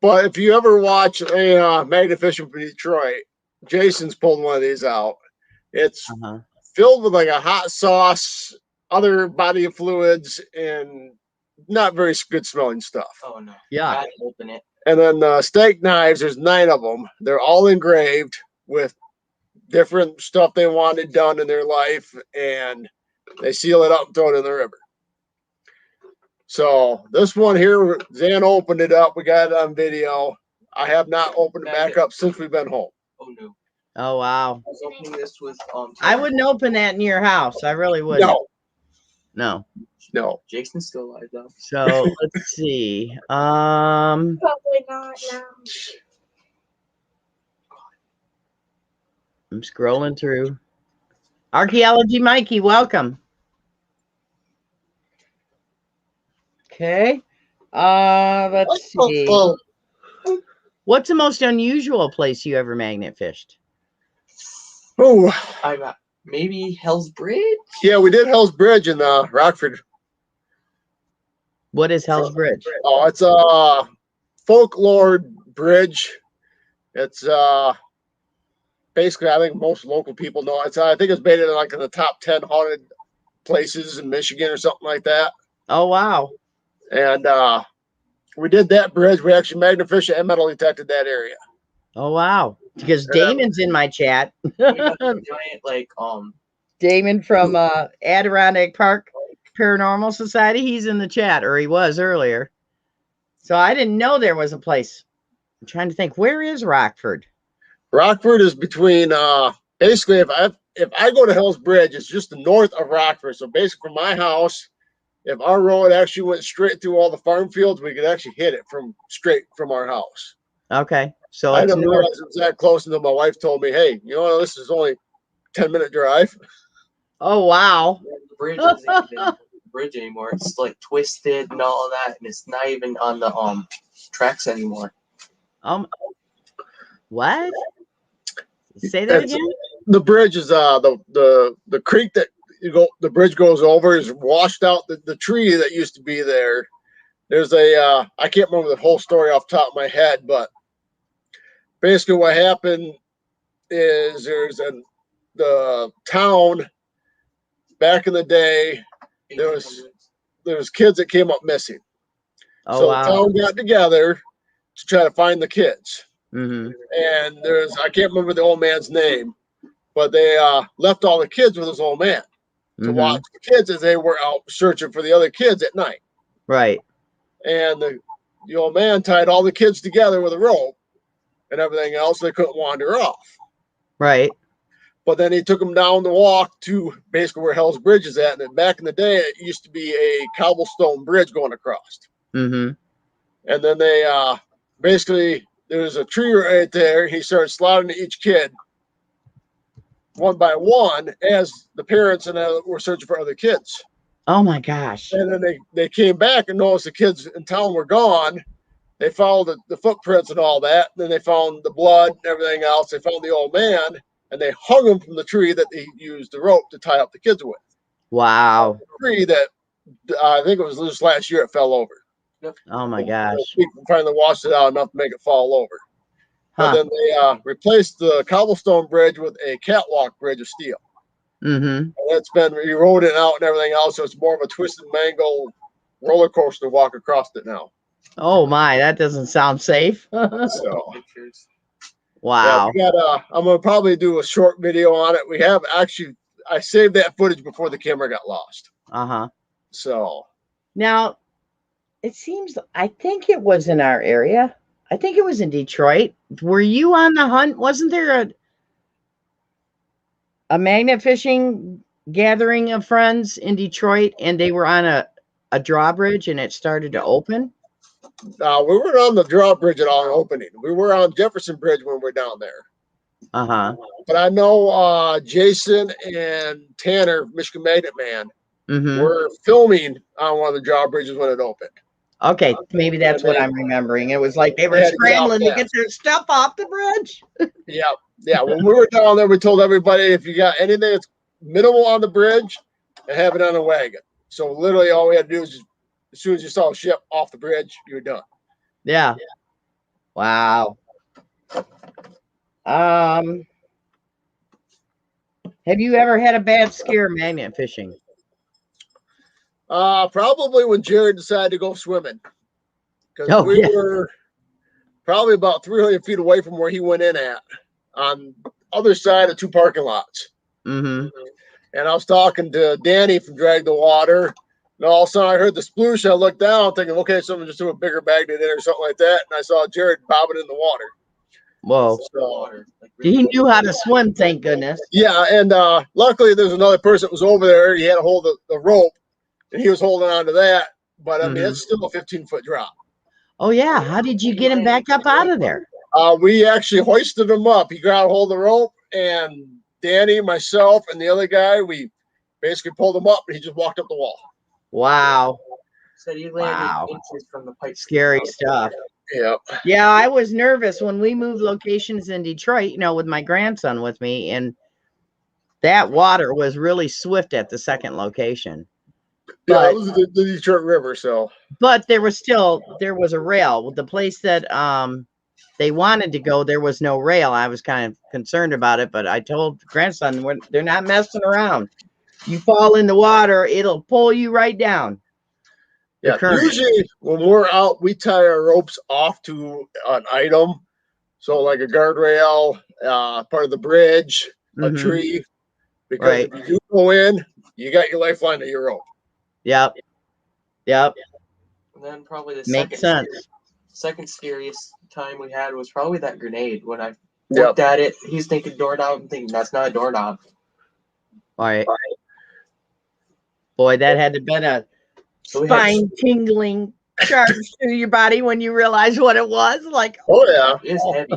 But if you ever watch a magnet fishing from Detroit, Jason's pulled one of these out. It's filled with like a hot sauce, other body of fluids, and not very good smelling stuff. Oh no! Yeah. I open it. And then steak knives. There's 9 of them. They're all engraved with different stuff they wanted done in their life, and they seal it up and throw it in the river. So this one here, Zan opened it up. We got it on video. I have not opened it back up since we've been home. Oh no! Oh wow! I was opening this with I wouldn't open that in your house. I really wouldn't. No. Jason's still alive though. So let's see. Probably not now. I'm scrolling through. Archaeology Mikey, welcome. Okay. Let's see. What's the most unusual place you ever magnet fished? Oh, I got maybe Hell's Bridge. Yeah, we did Hell's Bridge in Rockford. What is Hell's Bridge? Oh, it's a folklore bridge. It's basically, I think most local people know. It's I think it's made it like in the top 10 haunted places in Michigan or something like that. Oh wow! And we did that bridge. We actually magnet fished and metal detected that area. Oh wow! Because Damon's in my chat. Giant, Damon from Adirondack Park Paranormal Society. He's in the chat, or he was earlier. So I didn't know there was a place. I'm trying to think. Where is Rockford? Rockford is between basically if I go to Hell's Bridge, it's just the north of Rockford. So basically from my house, if our road actually went straight through all the farm fields, we could actually hit it from straight from our house. Okay. So I it's didn't north. realize it was that close until my wife told me, hey, you know, this is only 10-minute drive. Oh, wow. The bridge isn't even a bridge anymore. It's like twisted and all that, and it's not even on the tracks anymore. What? Say that again? The bridge is the creek that the bridge goes over is washed out the tree that used to be there. There's a I can't remember the whole story off the top of my head, but basically what happened is the town back in the day, there was kids that came up missing. Oh, So wow. the town got together to try to find the kids. Mm-hmm. And I can't remember the old man's name, but they left all the kids with this old man to watch the kids as they were out searching for the other kids at night. Right. And the old man tied all the kids together with a rope and everything else. They couldn't wander off. Right. But then he took them down the walk to basically where Hell's Bridge is at. And then back in the day, it used to be a cobblestone bridge going across. Mm-hmm. And then they basically, there was a tree right there. He started slaughtering each kid one by one as the parents and were searching for other kids. Oh, my gosh. And then they came back and noticed the kids in town were gone. They followed the footprints and all that. Then they found the blood and everything else. They found the old man, and they hung him from the tree that they used the rope to tie up the kids with. Wow. The tree that I think it was just last year it fell over. Oh, my gosh. People finally washed it out enough to make it fall over. But then they replaced the cobblestone bridge with a catwalk bridge of steel. Mm-hmm. And it's been eroded out and everything else, so it's more of a twisted mango roller coaster to walk across it now. Oh, my. That doesn't sound safe. So, wow. yeah, I'm going to probably do a short video on it. We have actually, I saved that footage before the camera got lost. Uh-huh. So. Now, it seems, I think it was in our area. I think it was in Detroit. Were you on the hunt? Wasn't there a magnet fishing gathering of friends in Detroit, and they were on a drawbridge and it started to open? We weren't on the drawbridge at all opening. We were on Jefferson Bridge when we were down there. Uh-huh. But I know Jason and Tanner, Michigan Magnet Man, were filming on one of the drawbridges when it opened. Okay, maybe that's what I'm remembering. It was like they were scrambling to get their stuff off the bridge. Yeah. When we were down there, we told everybody if you got anything that's minimal on the bridge, and have it on a wagon. So literally all we had to do is just, as soon as you saw a ship off the bridge, you were done. Yeah. Wow. Have you ever had a bad scare magnet fishing? Probably when Jared decided to go swimming, because we were probably about 300 feet away from where he went in at, on the other side of two parking lots. Mm-hmm. And I was talking to Danny from Drag the Water, and all of a sudden I heard the sploosh. I looked down thinking, okay, someone just threw a bigger magnet in or something like that, and I saw Jared bobbing in the water. Whoa. So, he knew how to swim, thank goodness. Yeah, and luckily there's another person that was over there. He had a hold of the rope, and he was holding on to that. But I mean, it's still a 15-foot drop. Oh yeah, how did you get him back up out of there? We actually hoisted him up. He got a hold of the rope, and Danny, myself, and the other guy, we basically pulled him up, and he just walked up the wall. Wow. So you landed inches from the pipe. Scary stuff. Yeah. Yeah, I was nervous when we moved locations in Detroit, you know, with my grandson with me, and that water was really swift at the second location. Yeah, it was the Detroit River, so. But there was a rail. The place that they wanted to go, there was no rail. I was kind of concerned about it, but I told grandson, they're not messing around. You fall in the water, it'll pull you right down. Yeah, usually when we're out, we tie our ropes off to an item. So like a guardrail, part of the bridge, a tree. Because if you do go in, you got your lifeline to your rope. Yep. And then probably the second scariest time we had was probably that grenade when I looked at it. He's thinking doorknob. I'm thinking that's not a doorknob. All right. Boy, that had to have been a spine-tingling charge to your body when you realized what it was. Like, Oh yeah, it's heavy.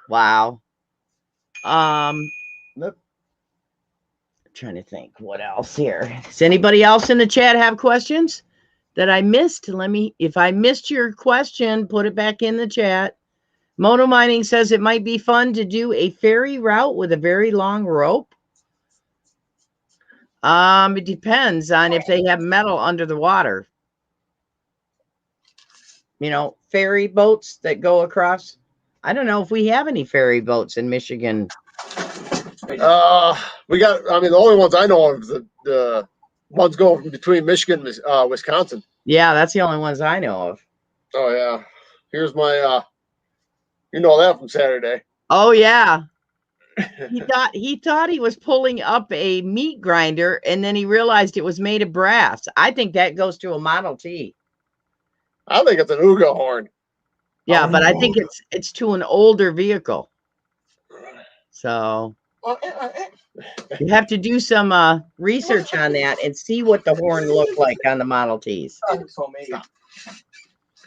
Wow. Look. I'm trying to think what else here. Does anybody else in the chat have questions that I missed? If I missed your question, put it back in the chat. Moto Mining says it might be fun to do a ferry route with a very long rope. It depends on if they have metal under the water. You know, ferry boats that go across. I don't know if we have any ferry boats in Michigan. we got. I mean, the only ones I know of the ones going between Michigan and Wisconsin. Yeah, that's the only ones I know of. Oh yeah, here's my. You know that from Saturday. Oh yeah. He thought he was pulling up a meat grinder, and then he realized it was made of brass. I think that goes to a Model T. I think it's an Uga horn. Yeah, but I think it's to an older vehicle. So you have to do some research on that and see what the horn looked like on the Model Ts.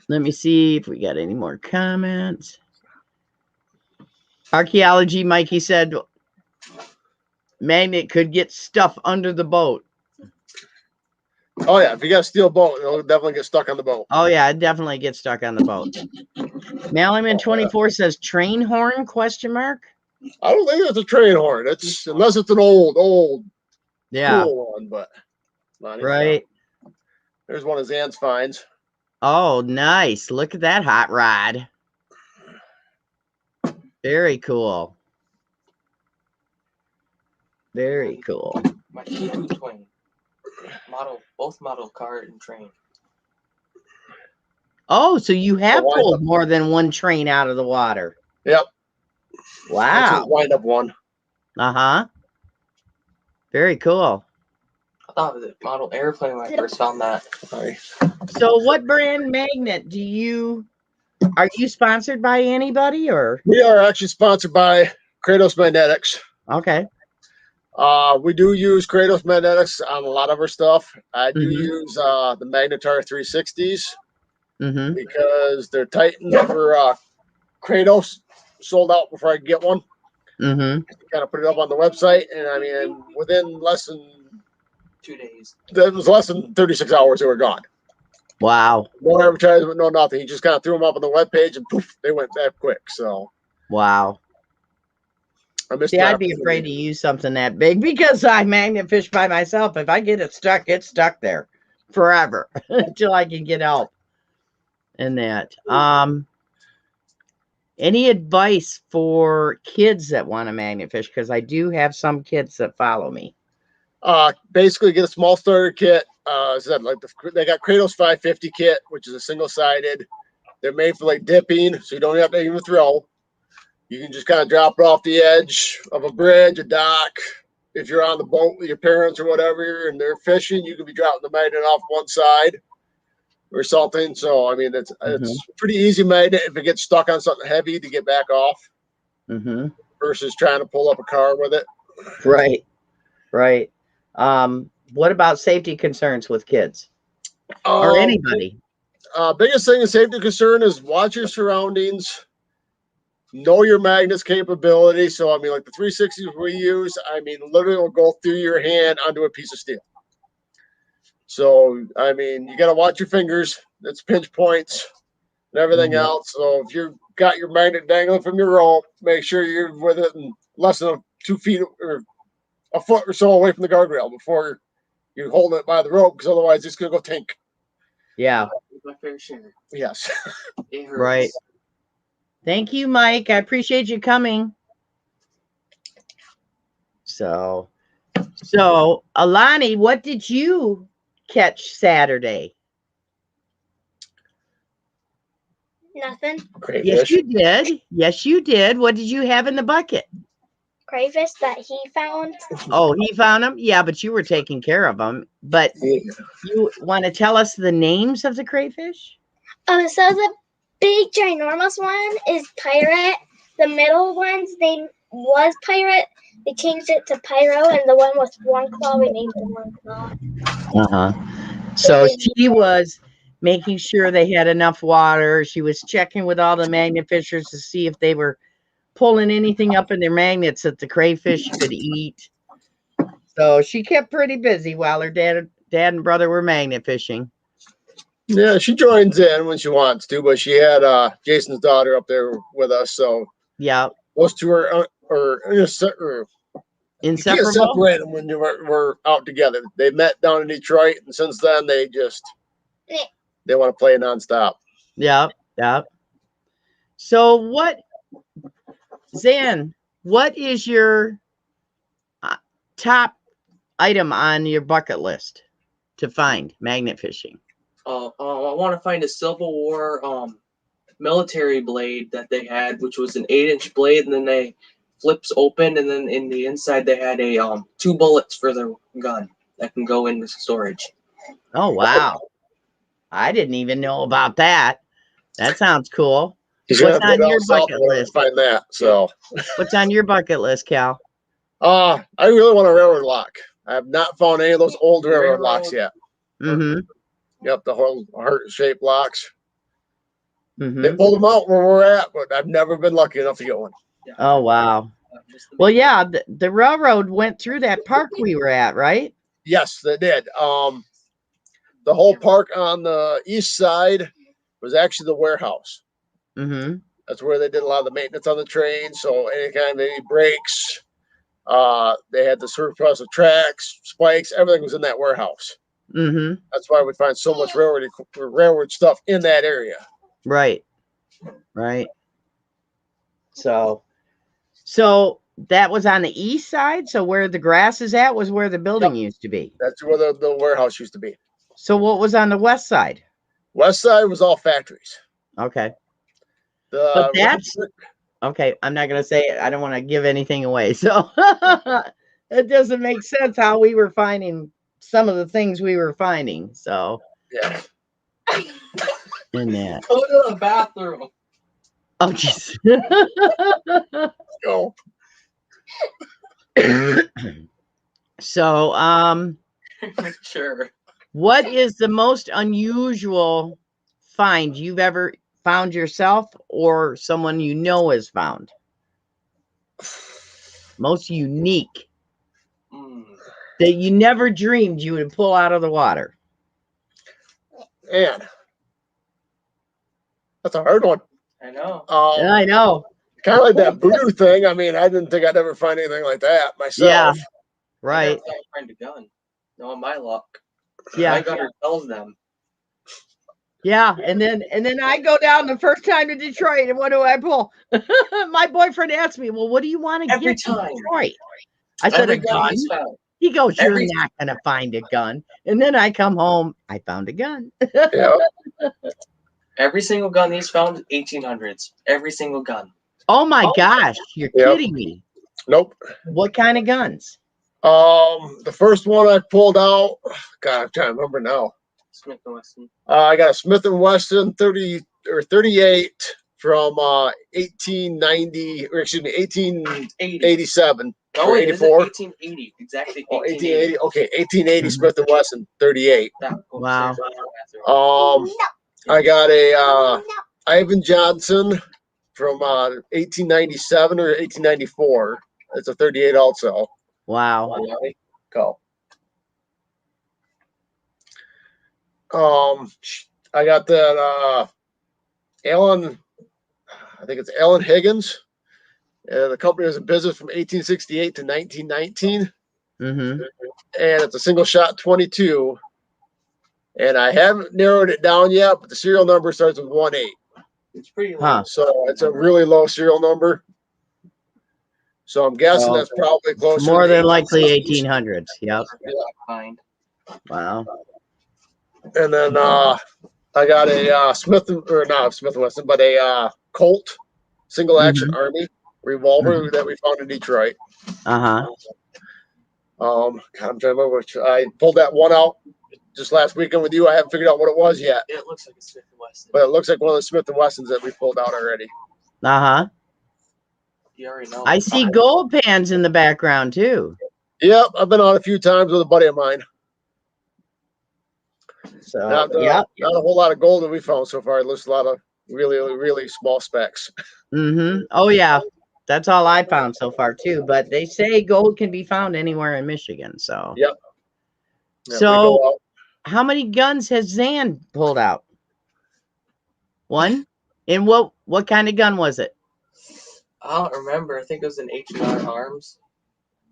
Let me see if we got any more comments. Archaeology Mikey said magnet could get stuff under the boat. Oh yeah, if you got a steel boat, it'll definitely get stuck on the boat. Oh yeah, it definitely gets stuck on the boat. Mallyman24 says train horn question mark. I don't think it's a train horn. It's unless it's an old cool one, but right. There's one of Zan's finds. Oh, nice. Look at that hot rod. Very cool. Very cool. My T2 twin. Both model car and train. Oh, so you have pulled more than one train out of the water. Yep. Wow. Wind up one. Uh-huh. Very cool. I thought it was a model airplane when I first found that. So what brand magnet are you sponsored by anybody or? We are actually sponsored by Kratos Magnetics. Okay. We do use Kratos Magnetics on a lot of our stuff. I do use the Magnetar 360s because they're tightened for Kratos. Sold out before I could get one. Kind of put it up on the website, and I mean, within less than 2 days. That was less than 36 hours. They were gone. Wow. No advertisement, no nothing. He just kind of threw them up on the webpage, and poof, they went that quick. So. Wow. I'd be afraid to use something that big because I magnet fish by myself. If I get it stuck, it's stuck there forever until I can get help. And that. Any advice for kids that want to magnet fish? Because I do have some kids that follow me. Basically, get a small starter kit. They got Kratos 550 kit, which is a single-sided. They're made for like dipping, so you don't have to even throw. You can just kind of drop it off the edge of a bridge, a dock. If you're on the boat with your parents or whatever, and they're fishing, you could be dropping the magnet off one side or something. So I mean, it's pretty easy magnet if it gets stuck on something heavy to get back off, versus trying to pull up a car with it. Right. What about safety concerns with kids or anybody? Biggest thing in safety concern is watch your surroundings. Know your magnet's capability. So I mean, like the 360s we use, I mean, literally will go through your hand onto a piece of steel. So, I mean, you got to watch your fingers. That's pinch points and everything else. So, if you've got your magnet dangling from your rope, make sure you're with it in less than 2 feet or a foot or so away from the guardrail before you're holding it by the rope, because otherwise it's going to go tink. Yeah. My fair share. Yes. It hurts. Right. Thank you, Mike. I appreciate you coming. So, Alani, what did you catch Saturday? Nothing. Yes, you did. Yes, you did. What did you have in the bucket? Crayfish that he found. Oh, he found them? Yeah, but you were taking care of them. But you want to tell us the names of the crayfish? Oh, so the big ginormous one is Pirate. the middle ones, they was pirate. They changed it to pyro, and the one with one claw, we named him One Claw. So she was making sure they had enough water. She was checking with all the magnet fishers to see if they were pulling anything up in their magnets that the crayfish could eat. So she kept pretty busy while her dad and brother were magnet fishing. Yeah, she joins in when she wants to, but she had Jason's daughter up there with us, so Yeah. those two are you can't Inseparable. separate them when we're out together. They met down in Detroit, and since then they want to play nonstop. Yep. So Xan, what is your top item on your bucket list to find magnet fishing? I want to find a Civil War military blade that they had, which was an 8-inch blade, and then they flips open, and then in the inside they had a 2 bullets for their gun that can go into storage. Oh wow! I didn't even know about that. That sounds cool. What's on your bucket list? Find that. So what's on your bucket list, Cal? I really want a railroad lock. I have not found any of those old railroad locks yet. Mm-hmm. Yep, the whole heart-shaped locks. Mm-hmm. They pulled them out where we're at, but I've never been lucky enough to get one. Oh wow! Well, yeah, the railroad went through that park we were at, right? Yes, they did. The whole park on the east side was actually the warehouse. Mm-hmm. That's where they did a lot of the maintenance on the train. So any brakes, they had the surplus of tracks, spikes, everything was in that warehouse. Mm-hmm. That's why we find so much railroad stuff in that area. Right. So that was on the east side. So where the grass is at was where the building used to be. That's where the warehouse used to be. So what was on the west side? West side was all factories. Okay. But that's okay. I'm not going to say it. I don't want to give anything away. So it doesn't make sense how we were finding some of the things we were finding. So yeah. In that. Go to the bathroom. Oh, jeez. Go. So, Sure. what is the most unusual find you've ever found yourself or someone you know has found? Most unique that you never dreamed you would pull out of the water? Man, that's a hard one. I know. Yeah, I know. Kind of like that voodoo thing. I mean, I didn't think I'd ever find anything like that myself. Yeah, right. I find a gun. No, my luck. Yeah, My gunner tells them. yeah. And then I go down the first time to Detroit, and what do I pull? My boyfriend asked me, "Well, what do you want to Every get time. in Detroit?" I said, "A gun." He goes, "You're not going to find a gun." And then I come home, I found a gun. Yeah. Every single gun he's found, 1800s. Every single gun. Oh my gosh, you're kidding me. Nope. What kind of guns? The first one I pulled out, God, I'm trying to remember now. Smith & Wesson. I got a Smith & Wesson 30 or 38 from 1890, or excuse me, 1887. No, wait, 84. 1880. Exactly. Oh, 1880. Okay, 1880 Smith & Wesson 38. Wow. I got a Ivan Johnson from 1897 or 1894. It's a 38 also. Wow. Go. I got that Alan, I think it's Alan Higgins. The company was in business from 1868 to 1919. Mm-hmm. And it's a single shot 22. And I haven't narrowed it down yet, but the serial number starts with 18. It's pretty low. Huh. So it's a really low serial number. So I'm guessing that's probably closer. More than likely 1800s. Yep. Fine. Wow. And then I got a Smith & Wesson, but a Colt single action Army revolver that we found in Detroit. Uh-huh. I'm trying to remember which I pulled that one out just last weekend with you. I haven't figured out what it was yet. It looks like a Smith & Wesson. But it looks like one of the Smith & Wessons that we pulled out already. Uh-huh. You already know. I see gold pans in the background too. Yep, I've been on a few times with a buddy of mine. So Not a whole lot of gold that we found so far. There's a lot of really small specks. Mm-hmm. Oh yeah, that's all I found so far too. But they say gold can be found anywhere in Michigan. So Yep. Yeah, so how many guns has Xan pulled out? One. And what kind of gun was it? I don't remember. I think it was an H&R Arms.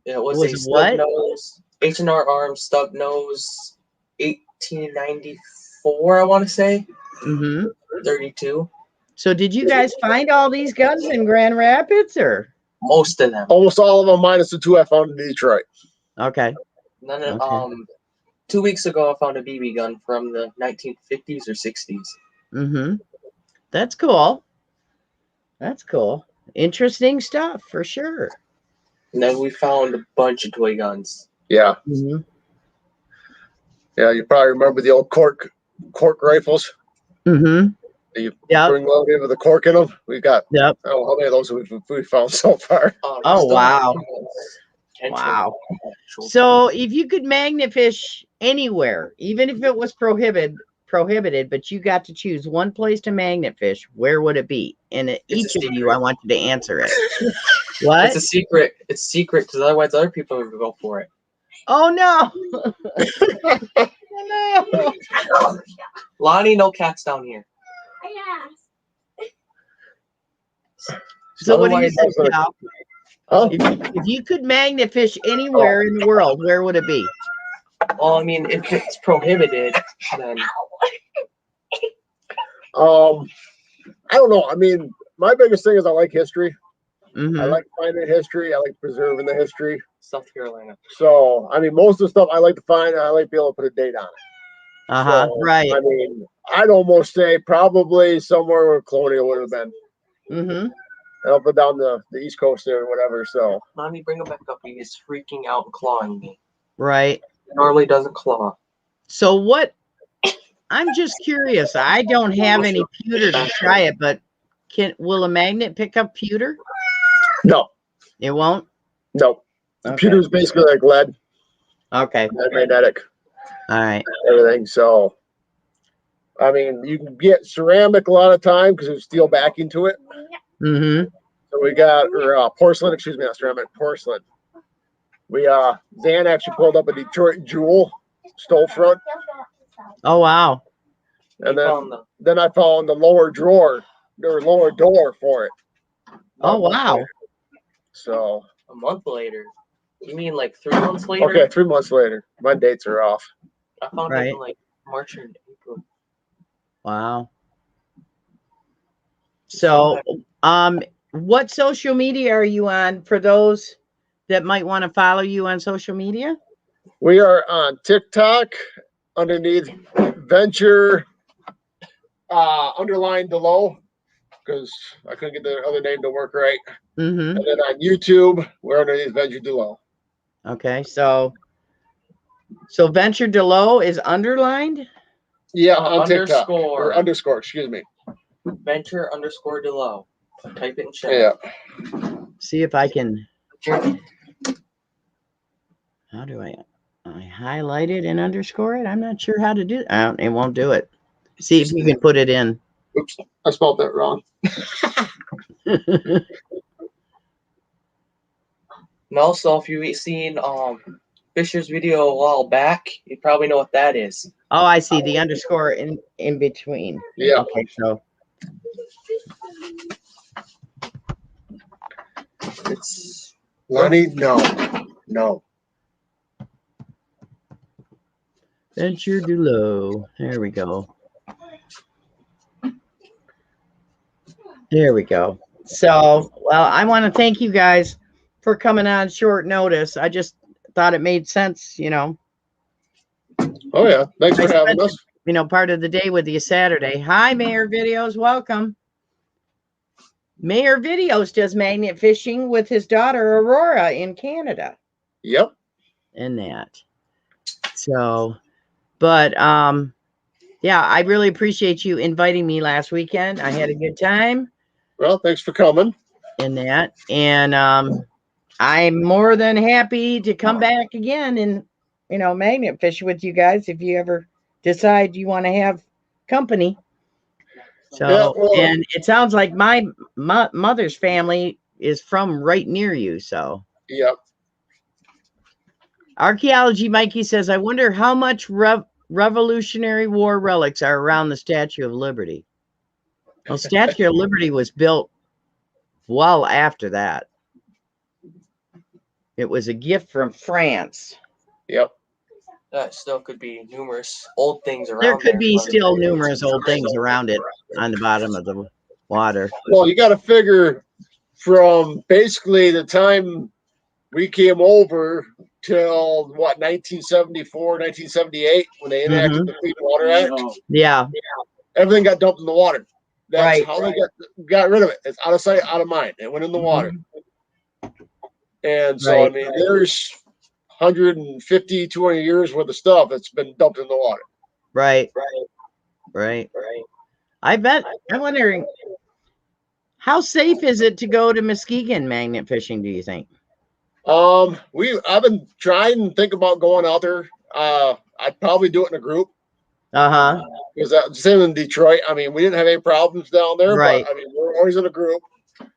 It was Was a it stub what? nose. H&R Arms stub nose, 1894. I want to say. Mm-hmm. 32. So did you guys find all these guns in Grand Rapids or? Most of them. Almost all of them, minus the two I found in Detroit. Okay. None of, Okay. 2 weeks ago, I found a BB gun from the 1950s or 60s. Mm-hmm. That's cool. That's cool. Interesting stuff for sure. And then we found a bunch of toy guns. Yeah. Mm-hmm. Yeah, you probably remember the old cork rifles. Mm-hmm. You Yep. bring load in with the cork in them. We got Yep. how many of those we found so far? Oh, wow. Wow. So if you could magnet fish anywhere, even if it was prohibited, but you got to choose one place to magnet fish, where would it be? And each of you, I want you to answer it. What? It's a secret. It's secret because otherwise other people would go for it. Oh no. No. Lonnie, no cats down here. So what do you think, Cal? Huh? If you could magnet fish anywhere in the world, where would it be? Well, I mean, if it's prohibited, then I don't know. I mean, my biggest thing is I like history. Mm-hmm. I like finding history. I like preserving the history. South Carolina. So, I mean, most of the stuff I like to find, I like to be able to put a date on it. Uh-huh. So, Right. I mean, I'd almost say probably somewhere where Colonial would have been. Mm-hmm. Up and down the East Coast there or whatever. So, Lonnie, bring him back up. He is freaking out and clawing me. Right. Normally doesn't claw. So what? I'm just curious. I don't have any pewter to try it, but will a magnet pick up pewter? no. It won't? No. Okay. Pewter is basically like lead. Okay. Magnetic. All right. Everything. So, I mean, you can get ceramic a lot of time because there's steel backing to it. Mm-hmm. So we got porcelain. Excuse me, not ceramic. Porcelain. Xan actually pulled up a Detroit jewel stove front. Oh wow. And then I found the lower drawer or lower door for it. Oh wow. So a month later. You mean like 3 months later? Okay, 3 months later. My dates are off. I found it in like March or April. Wow. So what social media are you on for those that might want to follow you on social media? We are on TikTok underneath Venture underline DuLow because I couldn't get the other name to work right. Mm-hmm. And then on YouTube, we're underneath Venture DuLow. Okay, so Venture DuLow is underlined? Yeah, on TikTok. Underscore. Or underscore, excuse me. Venture underscore DuLow. Type it in chat. Yeah. See if I can. How do I highlight it and underscore it? I'm not sure how to do it. It won't do it. See if you can put it in. Oops, I spelled that wrong. And also, if you've seen Fisher's video a while back, you probably know what that is. Oh, I see the underscore in between. Yeah. Okay, so It's Lonnie, no. Venture DuLow. There we go. There we go. So, well, I want to thank you guys for coming on short notice. I just thought it made sense, you know. Oh yeah, thanks for having us. You know, part of the day with you Saturday. Hi, Mayor Videos. Welcome. Mayor Videos does magnet fishing with his daughter Aurora in Canada. Yep. And that. So, but yeah, I really appreciate you inviting me last weekend. I had a good time. Well, thanks for coming. in that. And I'm more than happy to come back again and, magnet fish with you guys if you ever decide you want to have company. So, Yeah, well, and it sounds like my mother's family is from right near you. So, yep. Archaeology Mikey says, I wonder how much Revolutionary War relics are around the Statue of Liberty. Well, Statue of Liberty was built well after that. It was a gift from France. Yep. That still could be numerous old things around There could there, be but- still numerous old things around it on the bottom of the water. Well, you got to figure from basically the time we came over till what 1974, 1978 when they enacted the Clean Water Act. Yeah. Everything got dumped in the water. That's Right. how they got rid of it. It's out of sight, out of mind. It went in the water. And so, Right. I mean, there's 150, 200 years worth of stuff that's been dumped in the water. Right. I bet. I'm wondering, how safe is it to go to Muskegon magnet fishing, do you think? I've been trying to think about going out there. I'd probably do it in a group. Uh-huh. Because that's the same in Detroit. I mean, we didn't have any problems down there, Right. but I mean, we're always in a group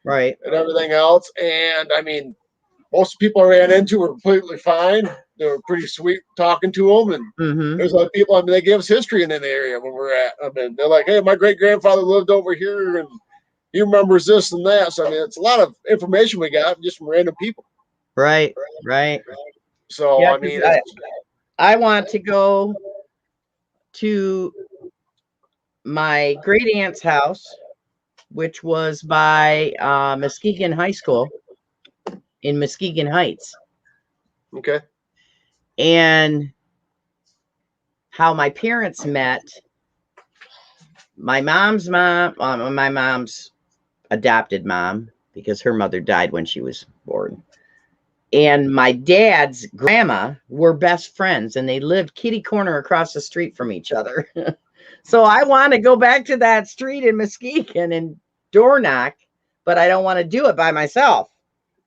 Right. and everything else. And I mean, most people I ran into were completely fine. They were pretty sweet talking to them. And there's other people, I mean, they give us history in the area where we're at. I mean, they're like, hey, my great grandfather lived over here and he remembers this and that. So, I mean, it's a lot of information we got just from random people. Right. So, Yeah, I mean, I want to go to my great aunt's house, which was by Muskegon High School in Muskegon Heights. okay. And how my parents met. My mom's mom, my mom's adopted mom, because her mother died when she was born, and my dad's grandma were best friends, and they lived kitty corner across the street from each other. So I want to go back to that street in Muskegon and door knock, but I don't want to do it by myself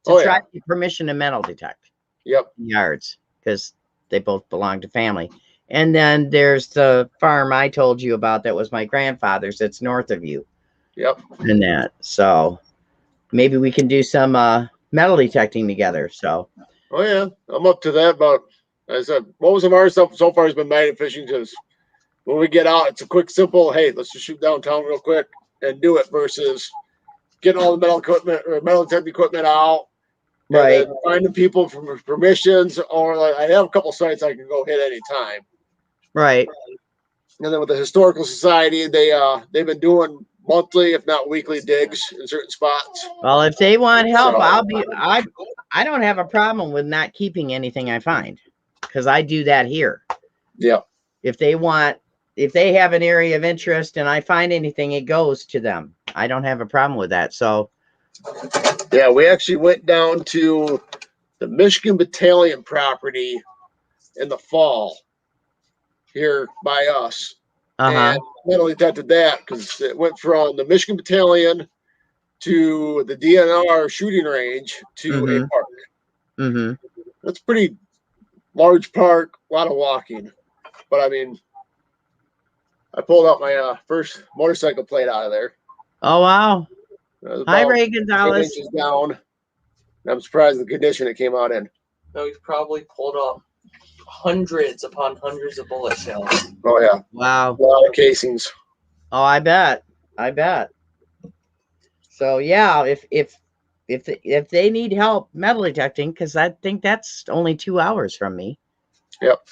to try to get permission to metal detect. Yep. Yards, because they both belong to family. And then there's the farm I told you about that was my grandfather's that's north of you. Yep. And that. So maybe we can do some metal detecting together. So. Oh, yeah. I'm up to that. But as I said, most of our stuff so far has been magnet fishing because when we get out, it's a quick, simple, hey, let's just shoot downtown real quick and do it versus getting all the metal equipment or metal detecting equipment out. Right. And finding people for permissions, or like I have a couple sites I can go hit anytime. Right. And then with the Historical Society, they've been doing monthly, if not weekly, digs in certain spots. Well, if they want help, So- I don't have a problem with not keeping anything I find, because I do that here. Yeah. If they have an area of interest and I find anything, it goes to them. I don't have a problem with that. So. Yeah, we actually went down to the Michigan Battalion property in the fall here by us. And metal detected that because it went from the Michigan Battalion to the DNR shooting range to a park. That's a pretty large park, a lot of walking. But I mean, I pulled out my first motorcycle plate out of there. Oh, wow. Hi, Ray 8 Gonzalez. inches down. I'm surprised the condition it came out in. No, he's probably pulled up hundreds upon hundreds of bullet shells. Oh, yeah. Wow. A lot of casings. Oh, I bet. So yeah, if they need help metal detecting, because I think that's only 2 hours from me. Yep.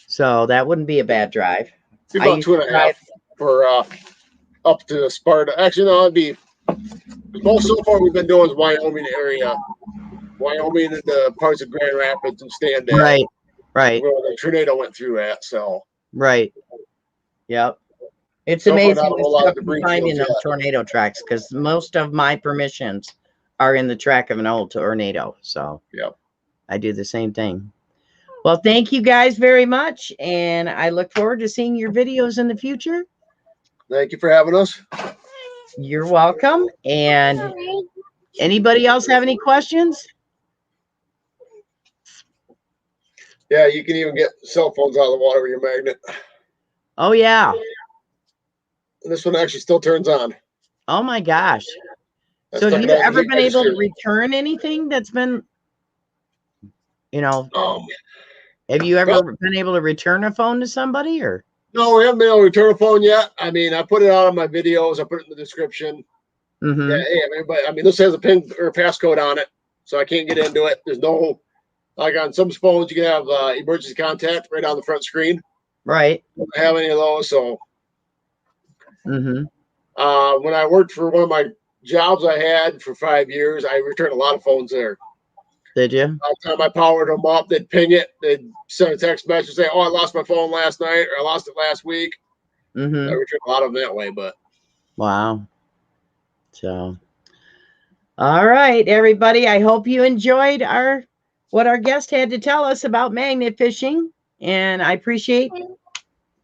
So that wouldn't be a bad drive. Be about 2.5 for up to Sparta. Actually, no, it'd be most so far we've been doing is Wyoming area. Wyoming and the parts of Grand Rapids and Stand Right. where the tornado went through at. So Right. Yep. It's so far, amazing not a the whole lot stuff of you debris find in fields those yet. tornado tracks, because most of my permissions are in the track of an old tornado. So Yep. I do the same thing. Well, thank you guys very much, and I look forward to seeing your videos in the future. Thank you for having us. You're welcome. And Anybody else have any questions? Yeah, you can even get cell phones out of the water with your magnet. Oh, yeah. And this one actually still turns on. Oh, my gosh. I So have stuck you it on the ever heat been able to register. return anything that's been, you know, Um, have you ever been able to return a phone to somebody or? no, we haven't been able to return a phone yet. I mean, I put it out on my videos. I put it in the description. Mm-hmm. Yeah, hey, everybody. I mean, this has a pin or a passcode on it, so I can't get into it. There's no, like on some phones, you can have emergency contact right on the front screen. Right. I don't have any of those. So Mm-hmm. when I worked for one of my jobs I had for 5 years, I returned a lot of phones there. Did you? By the time I powered them up, they'd ping it. They'd send a text message say, "Oh, I lost my phone last night," or "I lost it last week." Mm-hmm. I returned a lot of them that way. But Wow. So, all right, everybody. I hope you enjoyed what our guest had to tell us about magnet fishing, and I appreciate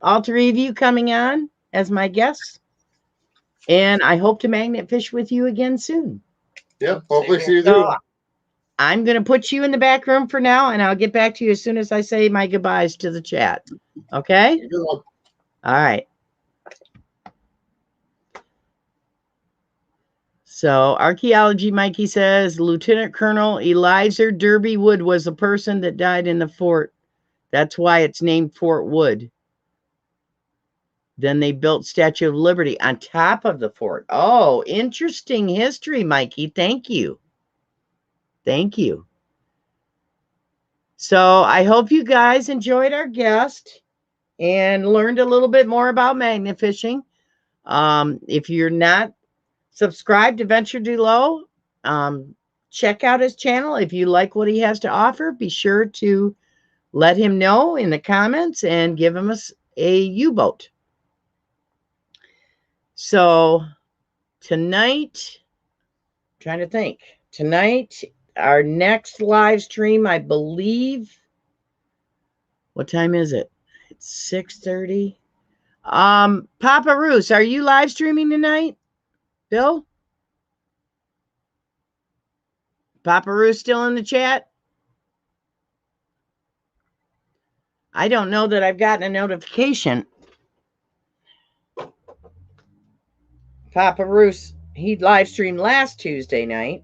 all three of you coming on as my guests. And I hope to magnet fish with you again soon. yeah, hopefully see you So too. I'm going to put you in the back room for now, and I'll get back to you as soon as I say my goodbyes to the chat. Okay? Good one. All right. So Archaeology Mikey says Lieutenant Colonel Eliza Derby Wood was the person that died in the fort. That's why it's named Fort Wood. Then they built Statue of Liberty on top of the fort. Oh, interesting history, Mikey. Thank you. Thank you. So I hope you guys enjoyed our guest and learned a little bit more about magnet fishing. If you're not subscribed to Venture DuLow, check out his channel. If you like what he has to offer, be sure to let him know in the comments and give him a U-boat. So tonight, I'm trying to think. Tonight, our next live stream, I believe. What time is it? It's 6:30. Papa Roos, are you live streaming tonight? Bill? Papa Roos still in the chat? I don't know that I've gotten a notification. Papa Roos, he live streamed last Tuesday night,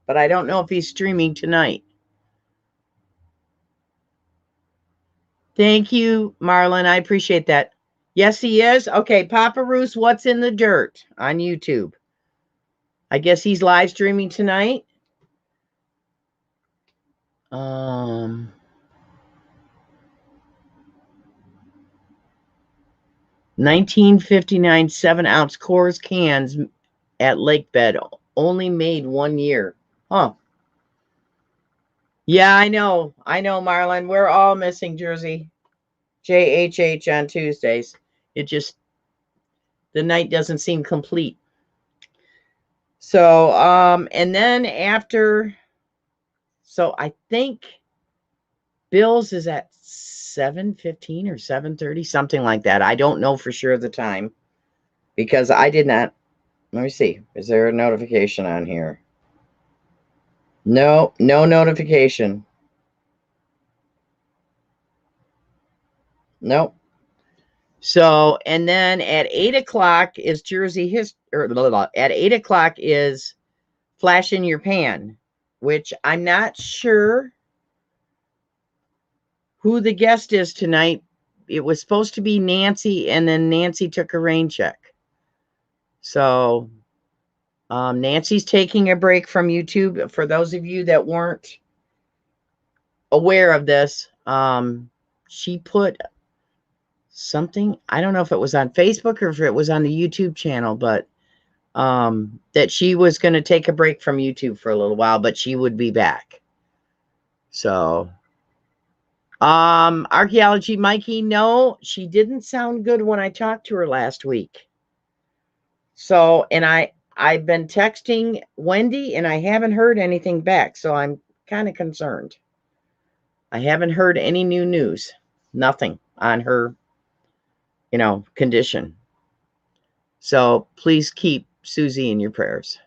but I don't know if he's streaming tonight. Thank you, Marlon. I appreciate that. Yes, he is. Okay, Papa Roos, what's in the dirt on YouTube? I guess he's live streaming tonight. 1959 7-ounce Coors cans at Lake Bed, only made 1 year. Huh. Yeah, I know, Marlon. We're all missing Jersey JHH on Tuesdays. It just, the night doesn't seem complete. So, and then after, so I think Bill's is at 7:15 or 7:30, something like that. I don't know for sure the time because I did not. Let me see. Is there a notification on here? No, no notification. Nope. So, and then at 8 o'clock is Jersey history, or blah, blah, blah. At 8 o'clock is Flash in Your Pan, which I'm not sure who the guest is tonight. It was supposed to be Nancy, and then Nancy took a rain check. So Nancy's taking a break from YouTube. For those of you that weren't aware of this, she put something, I don't know if it was on Facebook or if it was on the YouTube channel, but that she was going to take a break from YouTube for a little while, but she would be back. So Archaeology Mikey, no, she didn't sound good when I talked to her last week. So, and I've been texting Wendy and I haven't heard anything back, so I'm kind of concerned. I haven't heard any new news, nothing on her, condition. So please keep Susie in your prayers.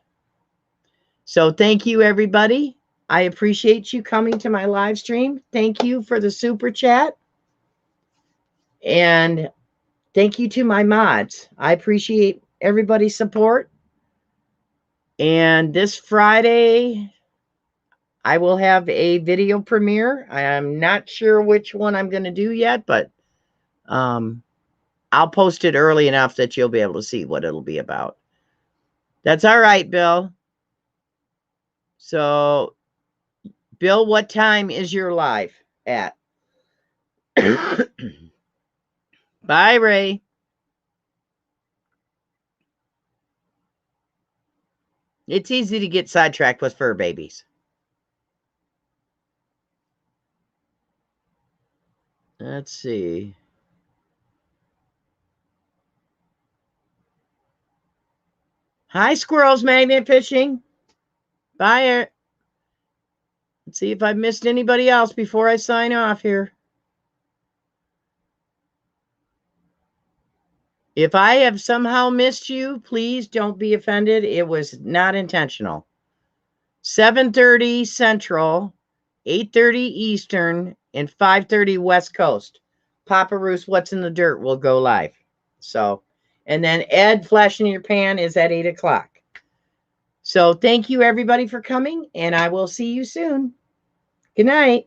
So thank you, everybody. I appreciate you coming to my live stream. Thank you for the super chat. And thank you to my mods. I appreciate everybody's support. And this Friday, I will have a video premiere. I'm not sure which one I'm going to do yet, but I'll post it early enough that you'll be able to see what it'll be about. That's all right, Bill. So, Bill, what time is your live at? Bye, Ray. It's easy to get sidetracked with fur babies. Let's see. Hi, Squirrels Magnet Fishing. Bye. Let's see if I've missed anybody else before I sign off here. If I have somehow missed you, please don't be offended. It was not intentional. 7:30 Central, 8:30 Eastern, and 5:30 West Coast. Papa Roos, What's in the Dirt will go live. So, and then Ed, Flash in Your Pan is at 8 o'clock. So thank you, everybody, for coming, and I will see you soon. Good night.